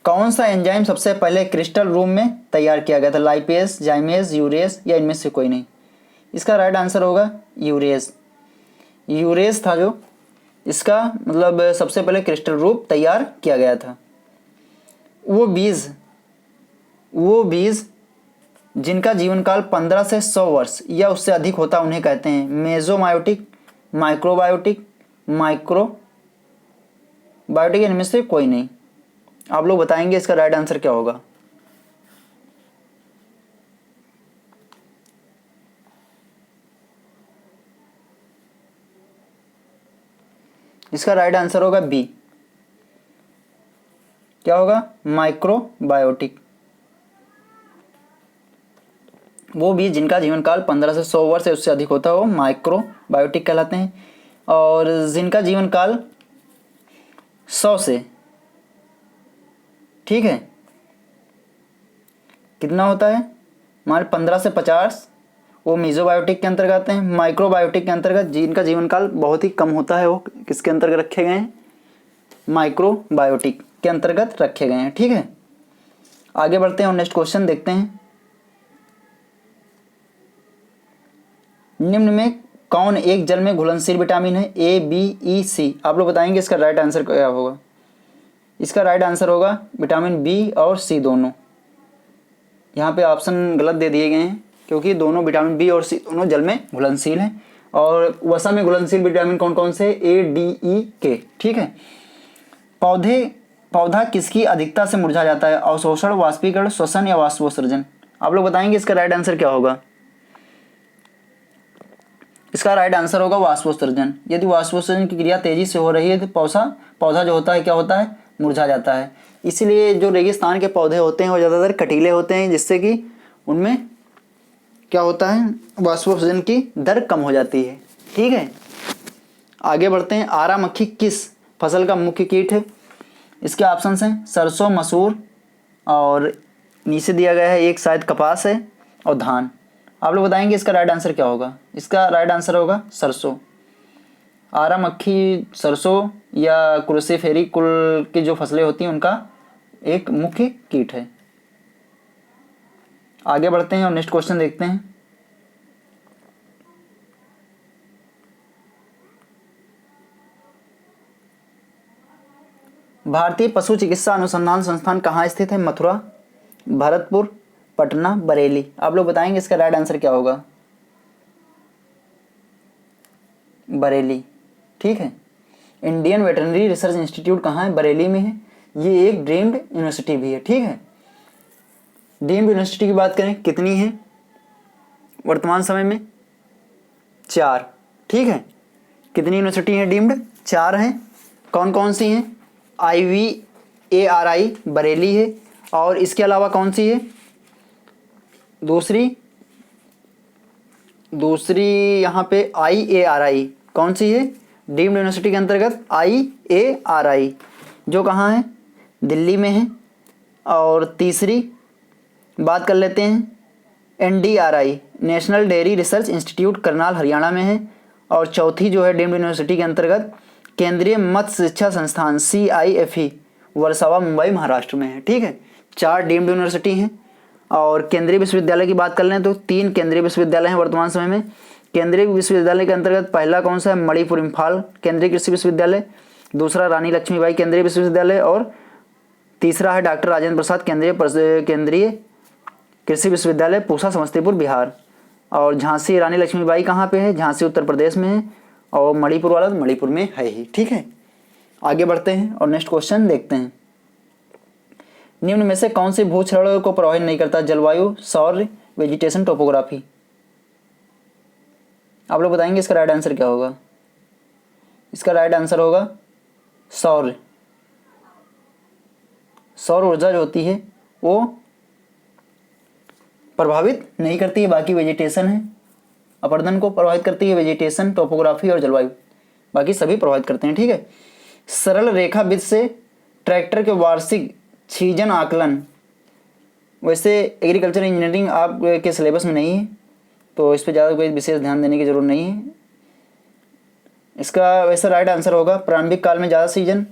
कौन सा एंजाइम सबसे पहले क्रिस्टल रूम में तैयार किया गया था? लाइपेज, जाइमेज, यूरेज या इनमें से कोई नहीं? इसका राइट आंसर होगा यूरेज। यूरेज था जो इसका मतलब सबसे पहले क्रिस्टल रूप तैयार किया गया था। वो बीज जिनका जीवन काल 15 से 100 वर्ष या उससे अधिक होता उन्हें कहते हैं मेसोबायोटिक, माइक्रोबायोटिक, माइक्रोबायोटिक, इनमें से कोई नहीं? आप लोग बताएंगे इसका राइट आंसर क्या होगा? इसका राइट आंसर होगा बी। क्या होगा? माइक्रोबायोटिक। वो भी जिनका जीवन काल 15 से 100 वर्ष से उससे अधिक होता है वो माइक्रोबायोटिक कहलाते हैं। और जिनका जीवन काल 100 से, ठीक है, कितना होता है हमारे 15 से 50, वो मेसोबायोटिक के अंतर्गत आते हैं। माइक्रोबायोटिक के अंतर्गत जिनका जीवन काल बहुत ही कम होता है वो किसके अंतर्गत रखे गए हैं? माइक्रोबायोटिक के अंतर्गत रखे गए हैं। ठीक है, आगे बढ़ते हैं और नेक्स्ट क्वेश्चन देखते हैं। निम्न में कौन एक जल में घुलनशील विटामिन है? ए, बी, ई, सी। आप लोग बताएंगे इसका राइट आंसर क्या होगा। इसका राइट आंसर होगा विटामिन बी और सी दोनों। यहाँ पे ऑप्शन गलत दे दिए गए हैं क्योंकि दोनों विटामिन बी और सी दोनों जल में घुलनशील हैं। और वसा में घुलनशील विटामिन कौन कौन से? ए, डी, ई, के। ठीक है। पौधा किसकी अधिकता से मुरझा जाता है? अवशोषण, वाष्पीकरण, श्वसन या वाष्पोत्सर्जन? आप लोग बताएंगे इसका राइट आंसर क्या होगा। इसका राइट आंसर होगा वाष्पोत्सर्जन। यदि वाष्पोत्सर्जन की क्रिया तेजी से हो रही है तो पौधा जो होता है क्या होता है? मुरझा जाता है। इसीलिए जो रेगिस्तान के पौधे होते हैं वो ज़्यादातर कटीले होते हैं, जिससे कि उनमें क्या होता है? वाष्पोत्सर्जन की दर कम हो जाती है। ठीक है, आगे बढ़ते हैं। आरा मक्खी किस फसल का मुख्य कीट है? इसके ऑप्शंस हैं सरसों, मसूर और नीचे दिया गया है एक शायद कपास है और धान। आप लोग बताएंगे इसका राइट आंसर क्या होगा। इसका राइट आंसर होगा सरसों। आरा मक्खी सरसों या क्रूसीफेरी कुल की जो फसलें होती हैं उनका एक मुख्य कीट है। आगे बढ़ते हैं और नेक्स्ट क्वेश्चन देखते हैं। भारतीय पशु चिकित्सा अनुसंधान संस्थान कहाँ स्थित है? मथुरा, भरतपुर, पटना, बरेली। आप लोग बताएंगे इसका राइट आंसर क्या होगा। बरेली। ठीक है। इंडियन वेटरनरी रिसर्च इंस्टीट्यूट कहाँ है? बरेली में है। ये एक डीम्ड यूनिवर्सिटी भी है। ठीक है। डीम्ड यूनिवर्सिटी की बात करें कितनी है वर्तमान समय में? 4। ठीक है। कितनी यूनिवर्सिटी हैं डीम्ड? 4 हैं। कौन कौन सी हैं? IVARI बरेली है, और इसके अलावा कौन सी है? दूसरी यहाँ पे IARI कौन सी है? डीम्ड यूनिवर्सिटी के अंतर्गत IARI जो कहाँ है? दिल्ली में है। और तीसरी बात कर लेते हैं NDRI national dairy research institute Karnal Haryana में है। और चौथी जो है डीम्ड यूनिवर्सिटी के अंतर्गत केंद्रीय मत्स्य शिक्षा संस्थान CIFE वर्सोवा मुंबई महाराष्ट्र में है। ठीक है। 4 डीम्ड यूनिवर्सिटी हैं। और केंद्रीय विश्वविद्यालय की बात कर लें तो 3 केंद्रीय विश्वविद्यालय हैं वर्तमान समय में। केंद्रीय विश्वविद्यालय के अंतर्गत पहला कौन सा है? मणिपुर इम्फाल केंद्रीय कृषि विश्वविद्यालय। दूसरा रानी लक्ष्मीबाई केंद्रीय विश्वविद्यालय। और तीसरा है डॉक्टर राजेंद्र प्रसाद केंद्रीय कृषि विश्वविद्यालय पूसा समस्तीपुर बिहार। और झांसी रानी लक्ष्मीबाई कहाँ पे है? झांसी उत्तर प्रदेश में है। और मणिपुर वाला मणिपुर में है ही। ठीक है। आगे बढ़ते हैं और नेक्स्ट क्वेश्चन देखते हैं। निम्न में से कौन सी भू क्षरण को प्रभावित नहीं करता? जलवायु, सौर, वेजिटेशन, टोपोग्राफी। आप लोग बताएंगे इसका राइट आंसर क्या होगा। इसका राइट आंसर होगा सौर। सौर ऊर्जा जो होती है वो प्रभावित नहीं करती है, बाकी वेजिटेशन है अपर्दन को प्रभावित करती है, वेजिटेशन, टोपोग्राफी और जलवायु बाकी सभी प्रभावित करते हैं। ठीक है। सरल रेखा विधि से ट्रैक्टर के वार्षिक छीजन आकलन, वैसे एग्रीकल्चर इंजीनियरिंग आपके सिलेबस में नहीं है तो इस पर ज़्यादा कोई विशेष ध्यान देने की जरूरत नहीं है। इसका वैसे राइट आंसर होगा प्रारंभिक काल में ज़्यादा सीजन,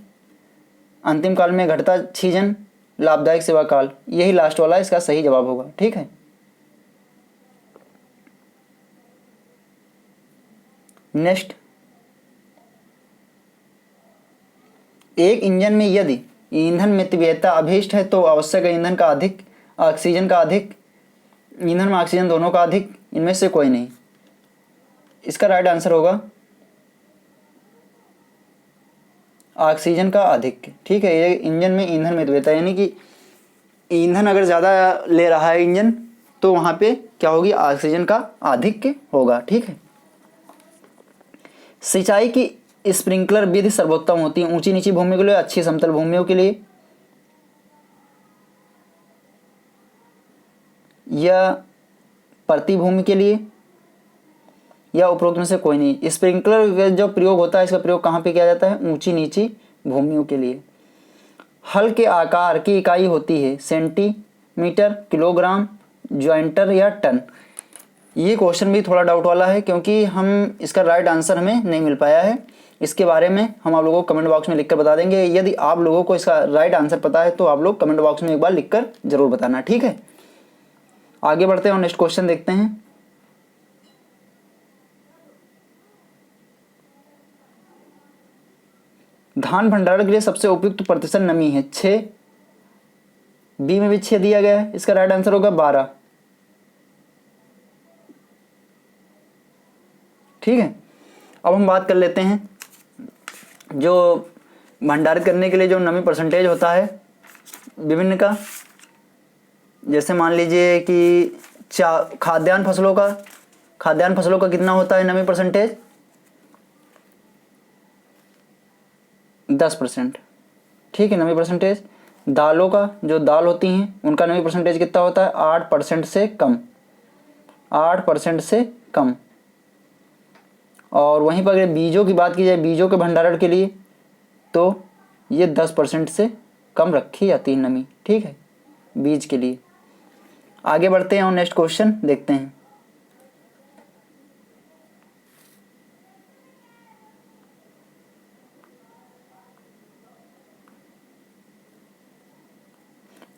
अंतिम काल में घटता छीजन, लाभदायक सेवा काल। यही लास्ट वाला इसका सही जवाब होगा। ठीक है। नेक्स्ट, एक इंजन में यदि ईंधन मितव्ययता अभीष्ट है तो आवश्यक ईंधन का अधिक, ऑक्सीजन का अधिक, ईंधन में ऑक्सीजन दोनों का अधिक, इनमें से कोई नहीं। इसका राइट आंसर होगा ऑक्सीजन का अधिक। ठीक है। ये इंजन में ईंधन मितव्ययता यानी कि ईंधन अगर ज़्यादा ले रहा है इंजन तो वहाँ पे क्या होगी? ऑक्सीजन का अधिक होगा। ठीक है। सिंचाई की स्प्रिंकलर विधि सर्वोत्तम होती है ऊंची नीची भूमि के लिए, अच्छी समतल भूमियों के लिए, या प्रति भूमि के लिए, या उपरोक्त में से कोई नहीं। स्प्रिंकलर जो प्रयोग होता है इसका प्रयोग कहाँ पे किया जाता है? ऊंची नीची भूमियों के लिए। हल के आकार की इकाई होती है सेंटीमीटर, किलोग्राम, ज्वाइंटर या टन। ये क्वेश्चन भी थोड़ा डाउट वाला है क्योंकि हम इसका राइट आंसर हमें नहीं मिल पाया है। इसके बारे में हम आप लोगों को कमेंट बॉक्स में लिखकर बता देंगे। यदि आप लोगों को इसका राइट आंसर पता है तो आप लोग कमेंट बॉक्स में एक बार लिखकर जरूर बताना। ठीक है। आगे बढ़ते हैं और नेक्स्ट क्वेश्चन देखते हैं। धान भंडारण के लिए सबसे उपयुक्त प्रतिशत नमी है 6, बी में भी 6 दिया गया है, इसका राइट आंसर होगा 12। ठीक है, अब हम बात कर लेते हैं जो भंडारित करने के लिए जो नमी परसेंटेज होता है विभिन्न का। जैसे मान लीजिए कि खाद्यान्न फसलों का कितना होता है नमी परसेंटेज, 10%। ठीक है, नमी परसेंटेज। दालों का, जो दाल होती हैं उनका नमी परसेंटेज कितना होता है, 8% से कम, 8% से कम। और वहीं पर अगर बीजों की बात की जाए, बीजों के भंडारण के लिए, तो ये 10% से कम रखी जाती है नमी। ठीक है, बीज के लिए। आगे बढ़ते हैं और नेक्स्ट क्वेश्चन देखते हैं।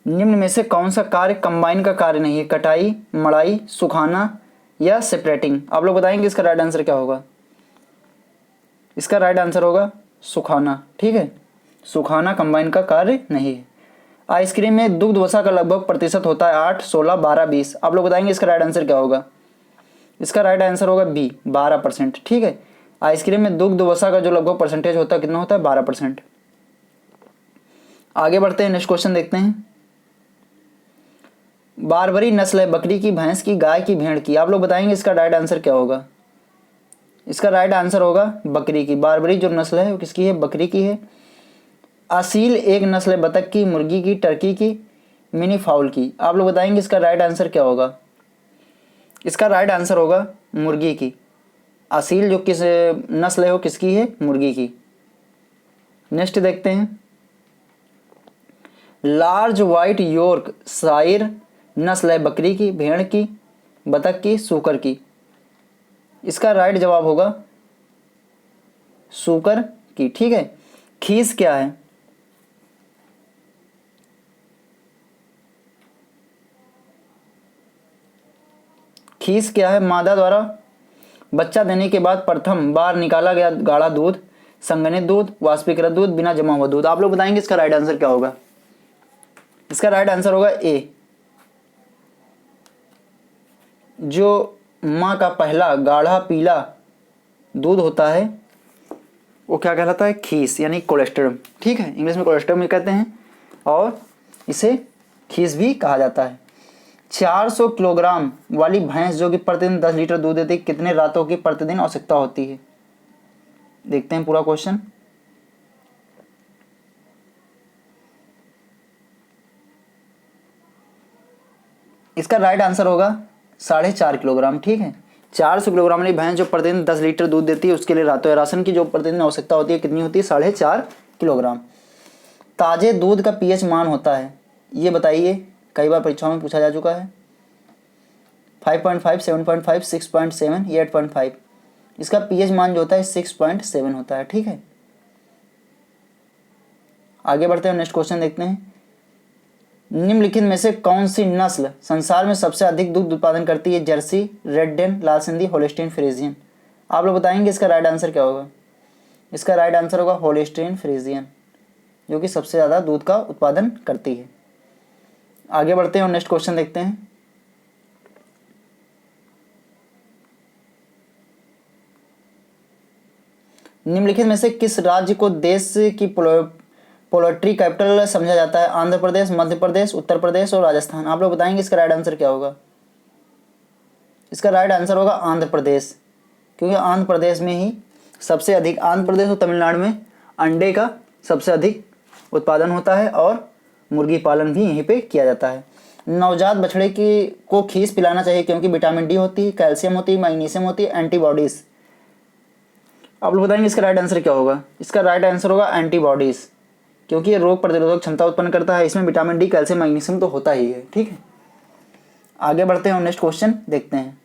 निम्न में से कौन सा कार्य कंबाइन का कार्य नहीं है, कटाई, मड़ाई, सुखाना या सेपरेटिंग। आप लोग बताएंगे इसका राइट आंसर क्या होगा। इसका राइट आंसर होगा सुखाना। ठीक है, सुखाना कंबाइन का कार्य नहीं है। आइसक्रीम में दुग्ध वसा का लगभग प्रतिशत होता है 8, 16, 12, 20। आप लोग बताएंगे इसका राइट आंसर क्या होगा। इसका राइट आंसर होगा बी, 12%। ठीक है, आइसक्रीम में दुग्ध वसा का जो लगभग परसेंटेज होता है कितना होता है, 12%। आगे बढ़ते हैं, नेक्स्ट क्वेश्चन देखते हैं। बारबरी नस्ल है बकरी की, भैंस की, गाय की, भेड़ की। आप लोग बताएंगे इसका राइट आंसर क्या होगा। इसका राइट आंसर होगा बकरी की। बारबरी जो नस्ल है वो किसकी है, बकरी की है। असील एक नस्ल है बतख की, मुर्गी की, टर्की की, मिनी फाउल की। आप लोग बताएंगे इसका राइट आंसर क्या होगा। इसका राइट आंसर होगा मुर्गी की। असील जो किस नस्ल है वो किसकी है, मुर्गी की। नेक्स्ट देखते हैं। लार्ज वाइट यॉर्क शायर नस्ल है बकरी की, भेड़ की, बतख की, सूकर की। इसका राइट जवाब होगा सूकर की। ठीक है, खीस क्या है, खीस क्या है, मादा द्वारा बच्चा देने के बाद प्रथम बार निकाला गया गाढ़ा दूध, संघनित दूध, वाष्पीकृत दूध, बिना जमा हुआ दूध। आप लोग बताएंगे इसका राइट आंसर क्या होगा। इसका राइट आंसर होगा ए। जो माँ का पहला गाढ़ा पीला दूध होता है वो क्या कहलाता है, खीस, यानी कोलेस्ट्रम। ठीक है, इंग्लिश में कोलेस्ट्रम भी कहते हैं और इसे खीस भी कहा जाता है। 400 किलोग्राम वाली भैंस जो कि प्रतिदिन 10 लीटर दूध देती है, कितने रातों की प्रतिदिन आवश्यकता होती है। देखते हैं पूरा क्वेश्चन। इसका राइट आंसर होगा 4.5 किलोग्राम। ठीक है, 400 किलोग्राम वाली भैंस जो प्रतिदिन 10 लीटर दूध देती है उसके लिए रातों राशन की जो प्रतिदिन आवश्यकता होती है कितनी होती है, 4.5 किलोग्राम। ताजे दूध का पीएच मान होता है, ये बताइए, कई बार परीक्षाओं में पूछा जा चुका है। 5.5, 7.5, 6.7 या 8.5। इसका पीएच मान जो होता है 6.7 होता है। ठीक है, आगे बढ़ते हैं, नेक्स्ट क्वेश्चन देखते हैं। निम्नलिखित में से कौन सी नस्ल संसार में सबसे अधिक दूध उत्पादन करती है, जर्सी, रेड डेन, लाल सिंधी, होल्स्टीन फ्रीजियन। आप लोग बताएंगे इसका राइट आंसर क्या होगा। इसका राइट आंसर होगा होल्स्टीन फ्रीजियन, जो कि सबसे ज़्यादा दूध का उत्पादन करती है। आगे बढ़ते हैं और नेक्स्ट क्वेश्चन देखते हैं। निम्नलिखित में से किस राज्य को देश की पोल्ट्री कैपिटल समझा जाता है, आंध्र प्रदेश, मध्य प्रदेश, उत्तर प्रदेश और राजस्थान। आप लोग बताएंगे इसका राइट आंसर क्या होगा। इसका राइट आंसर होगा आंध्र प्रदेश, क्योंकि आंध्र प्रदेश में ही सबसे अधिक, आंध्र प्रदेश और तमिलनाडु में अंडे का सबसे अधिक उत्पादन होता है और मुर्गी पालन भी यहीं पे किया जाता है। नवजात बछड़े को खीस पिलाना चाहिए क्योंकि विटामिन डी होती है, कैल्शियम होती है, मैग्नीशियम होती है, एंटीबॉडीज़। आप लोग बताएंगे इसका राइट आंसर क्या होगा। इसका राइट आंसर होगा एंटीबॉडीज़, क्योंकि ये रोग प्रतिरोधक क्षमता उत्पन्न करता है। इसमें विटामिन डी, कैल्शियम, मैग्नीशियम तो होता ही है। ठीक है, आगे बढ़ते हैं और नेक्स्ट क्वेश्चन देखते हैं।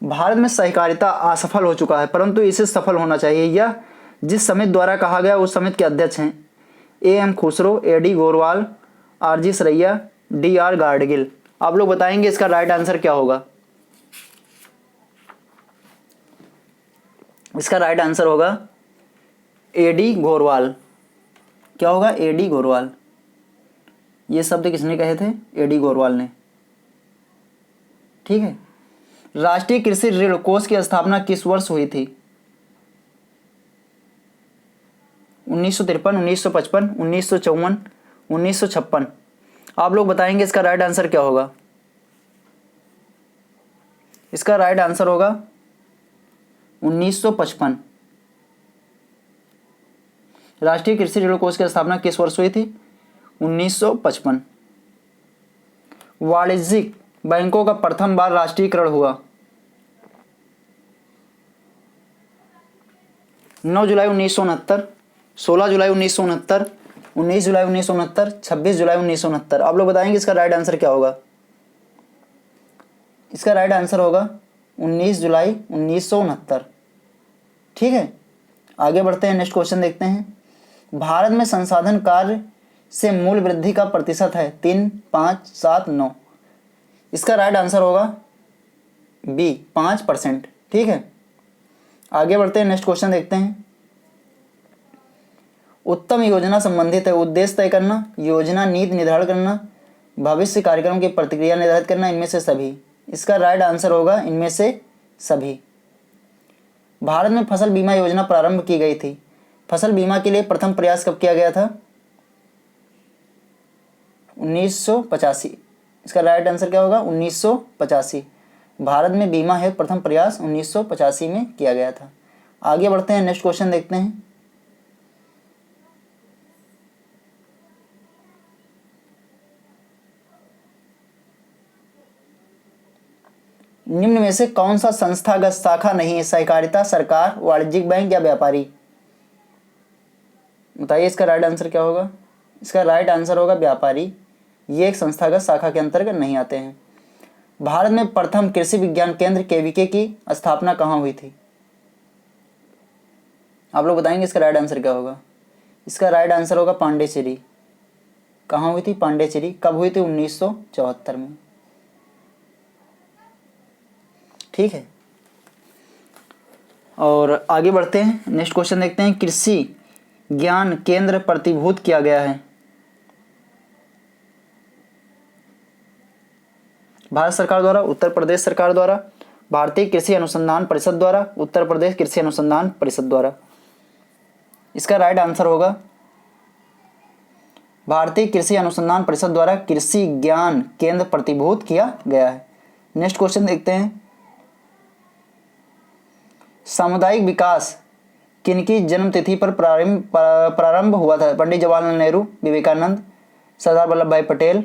भारत में सहकारिता असफल हो चुका है, परंतु इसे सफल होना चाहिए। यह जिस समिति द्वारा कहा गया उस समिति के अध्यक्ष हैं M Khusro, AD Gorwal, RG Saraiya, DR Gadgil. आप लोग बताएंगे इसका राइट आंसर क्या होगा। इसका राइट आंसर होगा एडी घोरवाल। क्या होगा? एडी घोरवाल। ये शब्द किसने कहे थे? एडी घोरवाल ने। ठीक है। राष्ट्रीय कृषि ऋण कोष की स्थापना किस वर्ष हुई थी? 1953, 1955, 1954, 1956। आप लोग बताएंगे इसका राइट आंसर क्या होगा? इसका राइट आंसर होगा 1955। राष्ट्रीय कृषि ऋण कोष की स्थापना किस वर्ष हुई थी? 1955। वाणिज्यिक बैंकों का प्रथम बार राष्ट्रीयकरण हुआ 9 जुलाई 1969, 16 जुलाई 1969, 19 जुलाई 1969, 26 जुलाई 1969। आप लोग बताएंगे इसका राइट आंसर क्या होगा? इसका राइट आंसर होगा 19 जुलाई 1969। ठीक है, आगे बढ़ते हैं, नेक्स्ट क्वेश्चन देखते हैं। भारत में संसाधन कार्य से मूल्य वृद्धि का प्रतिशत है 3, 5, 7, 9। इसका राइट आंसर होगा बी, 5%। ठीक है, आगे बढ़ते हैं, नेक्स्ट क्वेश्चन देखते हैं। उत्तम योजना संबंधित है उद्देश्य तय करना, योजना नीति निर्धारण करना, भविष्य कार्यक्रम की प्रतिक्रिया निर्धारित करना, इनमें से सभी। इसका राइट आंसर होगा इनमें से सभी। भारत में फसल बीमा योजना प्रारंभ की गई थी। फसल बीमा के लिए प्रथम प्रयास कब किया गया था? 1985। इसका राइट आंसर क्या होगा? 1985। भारत में बीमा हेतु प्रथम प्रयास 1985 में किया गया था। आगे बढ़ते हैं, नेक्स्ट क्वेश्चन देखते हैं। निम्न में से कौन सा संस्थागत शाखा नहीं है? सहकारिता, सरकार, वाणिज्यिक बैंक या व्यापारी? बताइए इसका राइट आंसर क्या होगा? इसका राइट आंसर होगा व्यापारी। ये एक संस्थागत शाखा के अंतर्गत नहीं आते हैं। भारत में प्रथम कृषि विज्ञान केंद्र केवीके की स्थापना कहाँ हुई थी? आप लोग बताएंगे इसका राइट आंसर क्या होगा? इसका राइट आंसर होगा पांडेचेरी। कहाँ हुई थी? पांडेचेरी। कब हुई थी? 1974 में। ठीक है, और आगे बढ़ते हैं, नेक्स्ट क्वेश्चन देखते हैं। कृषि ज्ञान केंद्र प्रतिभूत किया गया है भारत सरकार द्वारा, उत्तर प्रदेश सरकार द्वारा, भारतीय कृषि अनुसंधान परिषद द्वारा, उत्तर प्रदेश कृषि अनुसंधान परिषद द्वारा। इसका राइट आंसर होगा भारतीय कृषि अनुसंधान परिषद द्वारा कृषि ज्ञान केंद्र प्रतिभूत किया गया है। नेक्स्ट क्वेश्चन देखते हैं। सामुदायिक विकास किनकी जन्म तिथि पर प्रारंभ हुआ था? पंडित जवाहरलाल नेहरू, विवेकानंद, सरदार वल्लभ भाई पटेल,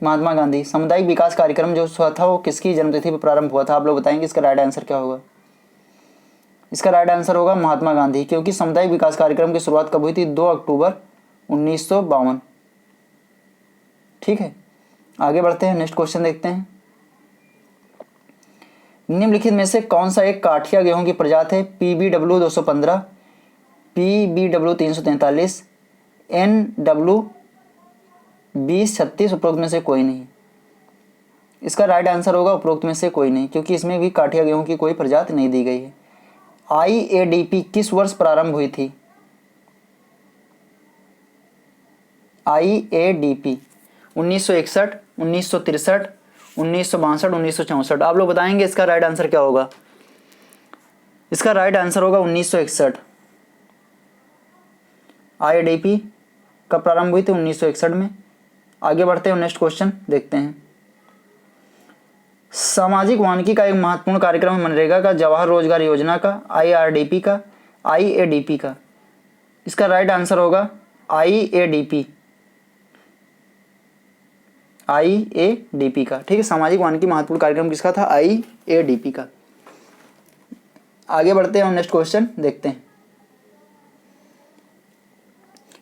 महात्मा गांधी। सामुदायिक विकास कार्यक्रम जो हुआ था वो किसकी जन्मतिथि पर प्रारंभ हुआ था? आप लोग बताएंगे इसका राइट आंसर क्या होगा? इसका राइट आंसर होगा महात्मा गांधी, क्योंकि सामुदायिक विकास कार्यक्रम की शुरुआत कब हुई थी? 2 अक्टूबर 1952। ठीक है, आगे बढ़ते हैं, नेक्स्ट क्वेश्चन देखते हैं। निम्नलिखित में से कौन सा एक काठिया गेहूं की प्रजाति है? PBW 215, PBW 343, NW 2036, उपरोक्त में से कोई नहीं। इसका राइट आंसर होगा उपरोक्त में से कोई नहीं, क्योंकि इसमें भी काठिया गेहूं की कोई प्रजाति नहीं दी गई है। IADP किस वर्ष प्रारंभ हुई थी? IADP 1961, 1963, 1962, 1964। आप लोग बताएंगे इसका राइट आंसर क्या होगा? इसका राइट आंसर होगा 1961। IADP कब प्रारंभ हुई थी? 1961 में। आगे बढ़ते हैं, नेक्स्ट क्वेश्चन देखते हैं। सामाजिक वानिकी का एक महत्वपूर्ण कार्यक्रम है मनरेगा का, जवाहर रोजगार योजना का, IRDP का, IADP का। इसका राइट आंसर होगा IADP का। ठीक है, सामाजिक वानिकी महत्वपूर्ण कार्यक्रम किसका था? IADP का। आगे बढ़ते हैं और नेक्स्ट क्वेश्चन देखते हैं।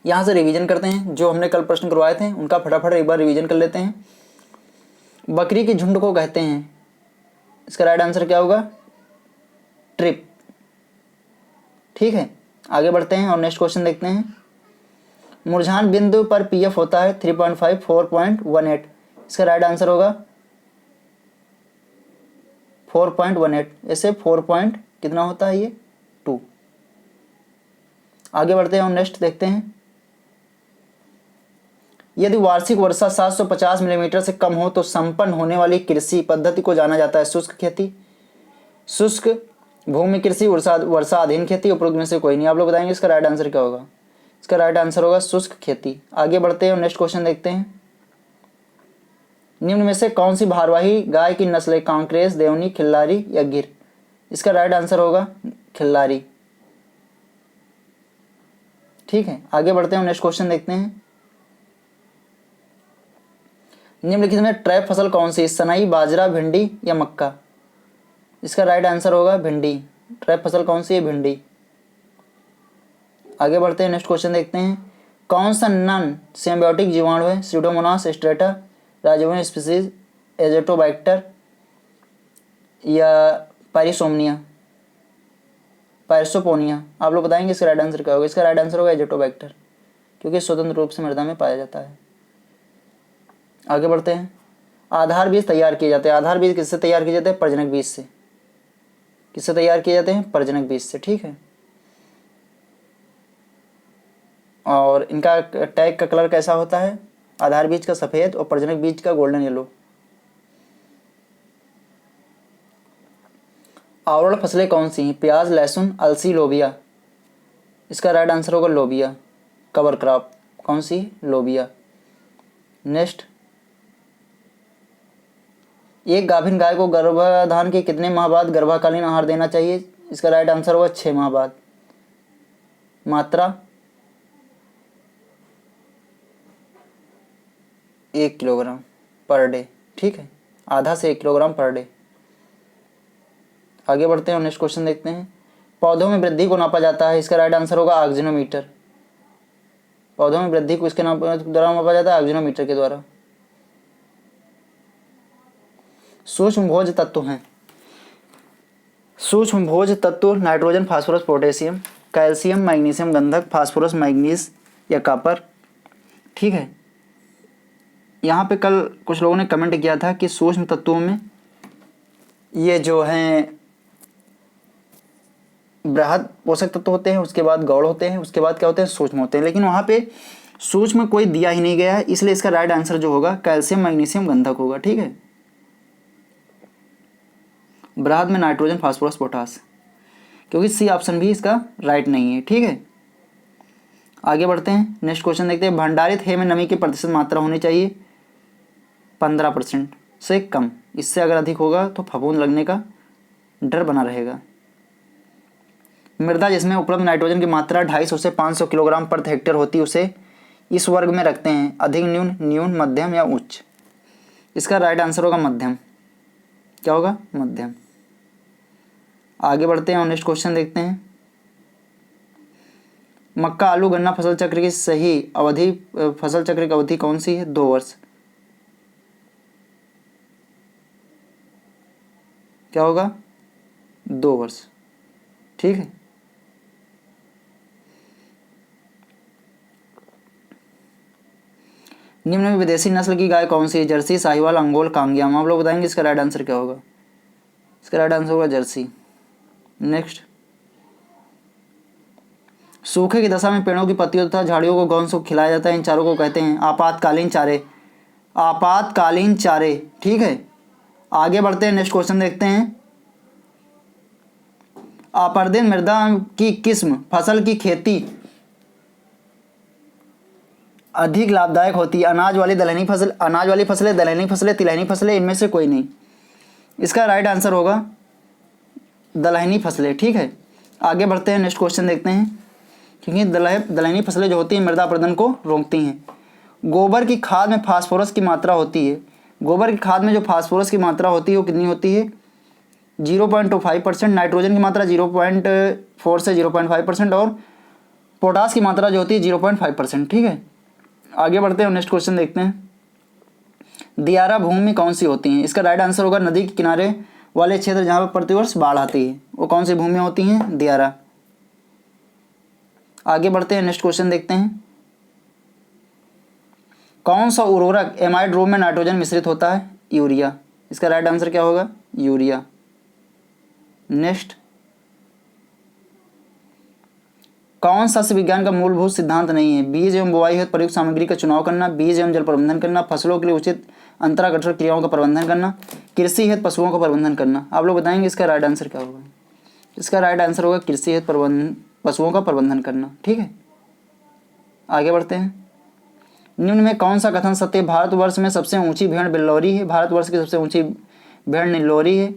यहां से रिवीजन करते हैं, जो हमने कल प्रश्न करवाए थे उनका फटाफट एक बार रिवीजन कर लेते हैं। बकरी के झुंड को कहते हैं, इसका राइट आंसर क्या होगा? ट्रिप। ठीक है, आगे बढ़ते हैं और नेक्स्ट क्वेश्चन देखते हैं। मुरझान बिंदु पर पीएफ होता है 3.5, 4.18। इसका राइट आंसर होगा 4.18। ऐसे 4 पॉइंट कितना होता है? ये 2। आगे बढ़ते हैं और नेक्स्ट देखते हैं। यदि वार्षिक वर्षा 750 मिलीमीटर से कम हो तो संपन्न होने वाली कृषि पद्धति को जाना जाता है शुष्क खेती, शुष्क भूमि कृषि, वर्षा अधीन खेती, उपरोक्त में से कोई नहीं। आप लोग बताएंगे इसका राइट आंसर क्या होगा। इसका राइट आंसर होगा शुष्क खेती। आगे बढ़ते हैं और नेक्स्ट क्वेश्चन देखते हैं। निम्न में से कौन सी भारवाही गाय की नस्ल है, कांकरेज, देवनी, खिल्लारी या गिर। इसका राइट आंसर होगा खिल्लारी। ठीक है, आगे बढ़ते हैं नेक्स्ट क्वेश्चन देखते हैं। निम्नलिखित में ट्रैप फसल कौन सी है, सनई, बाजरा, भिंडी या मक्का। इसका राइट आंसर होगा भिंडी। ट्रैप फसल कौन सी है, भिंडी। आगे बढ़ते हैं नेक्स्ट क्वेश्चन देखते हैं। कौन सा नॉन सिम्बायोटिक जीवाणु है, Pseudomonas, strata, rhizobium species, Azotobacter या पायरिसोमनिया, पायरिसोपोनिया। आप लोग बताएंगे इसका राइट आंसर क्या होगा। इसका राइट आंसर होगा एजोटोबैक्टर, क्योंकि स्वतंत्र रूप से मृदा में पाया जाता है। आगे बढ़ते हैं। आधार बीज तैयार किए जाते हैं। आधार बीज किससे तैयार किए जाते हैं, प्रजनक बीज से। किससे तैयार किए जाते हैं, प्रजनक बीज से। ठीक है, और इनका टैग का कलर कैसा होता है, आधार बीज का सफ़ेद और प्रजनक बीज का गोल्डन येलो। आवरण फसलें कौन सी हैं, प्याज, लहसुन, अलसी, लोबिया। इसका राइट आंसर होगा लोबिया, कवर क्रॉप। कौन सी, लोबिया। नेक्स्ट, एक गाभिन गाय को गर्भाधान के कितने माह बाद गर्भाकालीन आहार देना चाहिए। इसका राइट आंसर होगा 6 माह बाद। मात्रा 1 किलोग्राम पर डे। ठीक है, आधा से 1 किलोग्राम पर डे। आगे बढ़ते हैं और नेक्स्ट क्वेश्चन देखते हैं। पौधों में वृद्धि को नापा जाता है। इसका राइट आंसर होगा ऑक्सीनोमीटर। पौधों में वृद्धि को इसके द्वारा नापा जाता है, ऑक्सीनोमीटर के द्वारा। सूक्ष्म भोज तत्व हैं। सूक्ष्म भोज तत्व nitrogen, phosphorus, potassium, calcium, magnesium, गंधक, फास्फोरस, मैग्नीज या कॉपर। ठीक है, यहाँ पे कल कुछ लोगों ने कमेंट किया था कि सूक्ष्म तत्वों में ये जो हैं बृहद पोषक तत्व होते हैं, उसके बाद गौड़ होते हैं, उसके बाद क्या होते हैं, सूक्ष्म होते हैं। लेकिन वहाँ पे सूक्ष्म कोई दिया ही नहीं गया है, इसलिए इसका राइट आंसर जो होगा कैल्शियम, मैग्नीशियम, गंधक होगा। ठीक है, बृहद में नाइट्रोजन, फास्फोरस, पोटास, क्योंकि सी ऑप्शन भी इसका राइट नहीं है। ठीक है, आगे बढ़ते हैं, नेक्स्ट क्वेश्चन देखते हैं। भंडारित है में नमी की प्रतिशत मात्रा होनी चाहिए 15% से कम। इससे अगर अधिक होगा तो फफूंद लगने का डर बना रहेगा। मृदा जिसमें उपलब्ध नाइट्रोजन की मात्रा 250 से 500 किलोग्राम प्रति हेक्टेयर होती है उसे इस वर्ग में रखते हैं, अधिक, न्यून, न्यून, मध्यम या उच्च। इसका राइट आंसर होगा मध्यम। क्या होगा, मध्यम। आगे बढ़ते हैं और नेक्स्ट क्वेश्चन देखते हैं। मक्का, आलू, गन्ना फसल चक्र की सही अवधि, फसल चक्र की अवधि कौन सी है, 2 वर्ष। क्या होगा, 2 वर्ष। ठीक है, निम्न में विदेशी नस्ल की गाय कौन सी है, जर्सी, साहिवाल, अंगोल, कांगियाम। आप लोग बताएंगे इसका राइट आंसर क्या होगा। इसका राइट आंसर होगा जर्सी। नेक्स्ट, सूखे की दशा में पेड़ों की पत्तियों तथा झाड़ियों को कौन सा खिलाया जाता है, इन चारों को कहते हैं आपातकालीन चारे। आपातकालीन चारे। ठीक है, आगे बढ़ते हैं, नेक्स्ट क्वेश्चन देखते हैं। आपर्दित मृदा की किस्म फसल की खेती अधिक लाभदायक होती है, अनाज वाली, दलहनी फसल, अनाज वाली फसलें, दलहनी फसलें, तिलहनी फसलें, इनमें से कोई नहीं। इसका राइट आंसर होगा दलहनी फसलें। ठीक है, आगे बढ़ते हैं, नेक्स्ट क्वेश्चन देखते हैं। क्योंकि दलहनी फसलें जो होती हैं मृदा अपरदन को रोकती हैं। गोबर की खाद में फास्फोरस की मात्रा होती है। गोबर की खाद में जो फास्फोरस की मात्रा होती है वो कितनी होती है, 0.25%। नाइट्रोजन की मात्रा 0.4 से 0.5% और पोटास की मात्रा जो होती है 0.5%। ठीक है, आगे बढ़ते हैं, नेक्स्ट क्वेश्चन देखते हैं। दियारा भूमि कौन सी होती हैं। इसका राइट आंसर होगा नदी के किनारे वाले क्षेत्र जहाँ पर प्रतिवर्ष बाढ़ आती है, वो कौन सी भूमि होती हैं, दियारा। आगे बढ़ते हैं, नेक्स्ट क्वेश्चन देखते हैं। कौन सा उर्वरक एमाइड रूप में नाइट्रोजन मिश्रित होता है, यूरिया। इसका राइट आंसर क्या होगा, यूरिया। नेक्स्ट, कौन सस्य विज्ञान का मूलभूत सिद्धांत नहीं है? बीज एवं बुवाई हेतु प्रयुक्त सामग्री का चुनाव करना, बीज एवं जल प्रबंधन करना, फसलों के लिए उचित अंतरागठन क्रियाओं का प्रबंधन करना, कृषि हेतु पशुओं का प्रबंधन करना। आप लोग बताएंगे इसका राइट आंसर क्या होगा? इसका राइट आंसर होगा कृषि हेतु पशुओं का प्रबंधन करना। ठीक है, आगे बढ़ते हैं। निम्न में कौन सा कथन सत्य? भारतवर्ष में सबसे ऊंची भेड़ बिल्लौरी है, भारतवर्ष की सबसे ऊंची भेड़ नेल्लोरी है,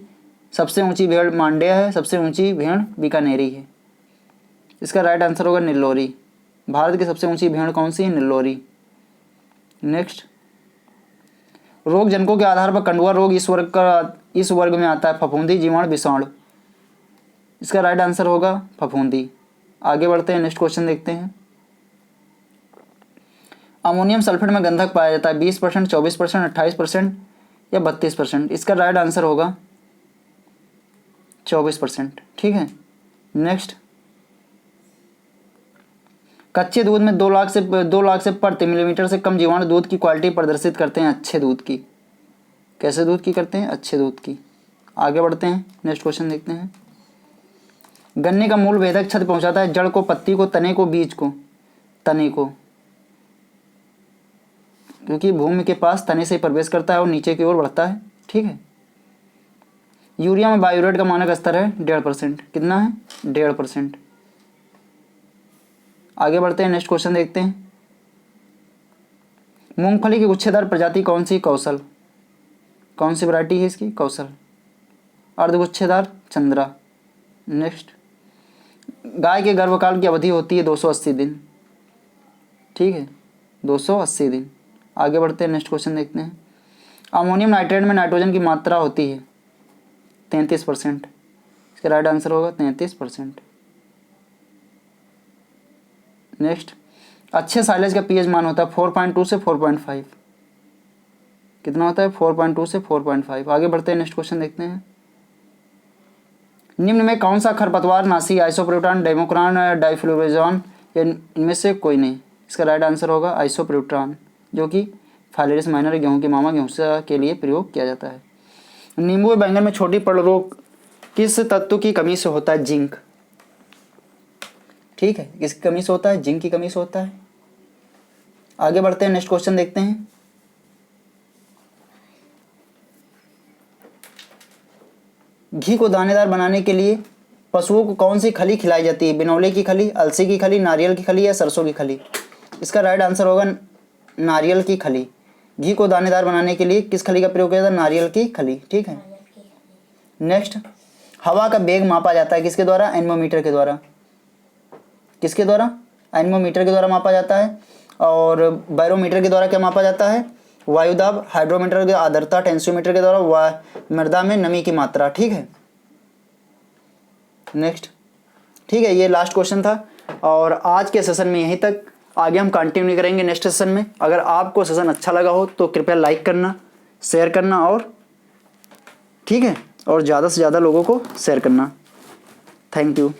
सबसे ऊंची भेड़ मांड्या है, सबसे ऊंची भेड़ बीकानेरी है। इसका राइट आंसर होगा नेल्लोरी। भारत की सबसे ऊंची भेड़ कौन सी है? नेल्लोरी। नेक्स्ट, रोग जनकों के आधार पर कंडुआ रोग इस वर्ग में आता है? फफूंदी, जीवाणु, विषाणु। इसका राइट आंसर होगा फफूंदी। आगे बढ़ते हैं, नेक्स्ट क्वेश्चन देखते हैं। अमोनियम सल्फेट में गंधक पाया जाता है 20%, 24%, 28% या 32%। इसका राइट आंसर होगा 24%। ठीक है, नेक्स्ट, कच्चे दूध में 2 लाख से प्रति मिलीमीटर से कम जीवाणु दूध की क्वालिटी प्रदर्शित करते हैं अच्छे दूध की। कैसे दूध की करते हैं? अच्छे दूध की। आगे बढ़ते हैं, नेक्स्ट क्वेश्चन देखते हैं। गन्ने का मूल भेदक क्षति पहुंचाता है? जड़ को, पत्ती को, तने को, बीज को? तने को, क्योंकि भूमि के पास तने से प्रवेश करता है और नीचे की ओर बढ़ता है। ठीक है, यूरिया में बायोरेट का मानक स्तर है 1.5%। कितना है? 1.5%। आगे बढ़ते हैं, नेक्स्ट क्वेश्चन देखते हैं। मूंगफली की गुच्छेदार प्रजाति कौन सी? कौशल। कौन सी वैरायटी है इसकी? कौशल। अर्धगुच्छेदार चंद्रा। नेक्स्ट, गाय के गर्भकाल की अवधि होती है 280 दिन। ठीक है, 280 दिन। आगे बढ़ते हैं, नेक्स्ट क्वेश्चन देखते हैं। अमोनियम नाइट्रेट में नाइट्रोजन की मात्रा होती है 33%। इसका राइट आंसर होगा 33%। नेक्स्ट, अच्छे साइलेज का पीएच मान होता है 4.2 से 4.5। कितना होता है? 4.2 से 4.5। आगे बढ़ते हैं, नेक्स्ट क्वेश्चन देखते हैं। निम्न में कौन सा खरपतवार नाशी? आइसोप्रोटान, डेमोक्रान, डाइफ्लोवेजॉन या इनमें से कोई नहीं? इसका राइट आंसर होगा आइसोप्रोटान, जो कि फाइलेरिस माइनर गेहूं के मामा गेहूं के लिए प्रयोग किया जाता है। नींबू व बैंगन में छोटी पड़ रोग किस तत्व की कमी से होता है? जिंक। ठीक है, किसकी कमी से होता है? जिंक की कमी से होता है। आगे बढ़ते हैं, नेक्स्ट क्वेश्चन देखते हैं। घी को दानेदार बनाने के लिए पशुओं को कौन सी खली खिलाई जाती है? बिनौले की खली, अलसी की खली, नारियल की खली या सरसों की खली? इसका राइट आंसर होगा नारियल की खली। घी को दानेदार बनाने के लिए किस खली का प्रयोग किया जाता है? नारियल की खली। ठीक है, नेक्स्ट, हवा का वेग मापा जाता है किसके द्वारा? एनेमोमीटर के द्वारा। किसके द्वारा? एनेमोमीटर के द्वारा मापा जाता है। और बैरोमीटर के द्वारा क्या मापा जाता है? वायुदाब। हाइड्रोमीटर की आर्द्रता। टेंसियोमीटर के द्वारा मृदा में नमी की मात्रा। ठीक है, नेक्स्ट। ठीक है, ये लास्ट क्वेश्चन था और आज के सेशन में यहीं तक। आगे हम कंटिन्यू करेंगे नेक्स्ट सेशन में। अगर आपको सेशन अच्छा लगा हो तो कृपया लाइक करना, शेयर करना और ठीक है, और ज़्यादा से ज़्यादा लोगों को शेयर करना। Thank you.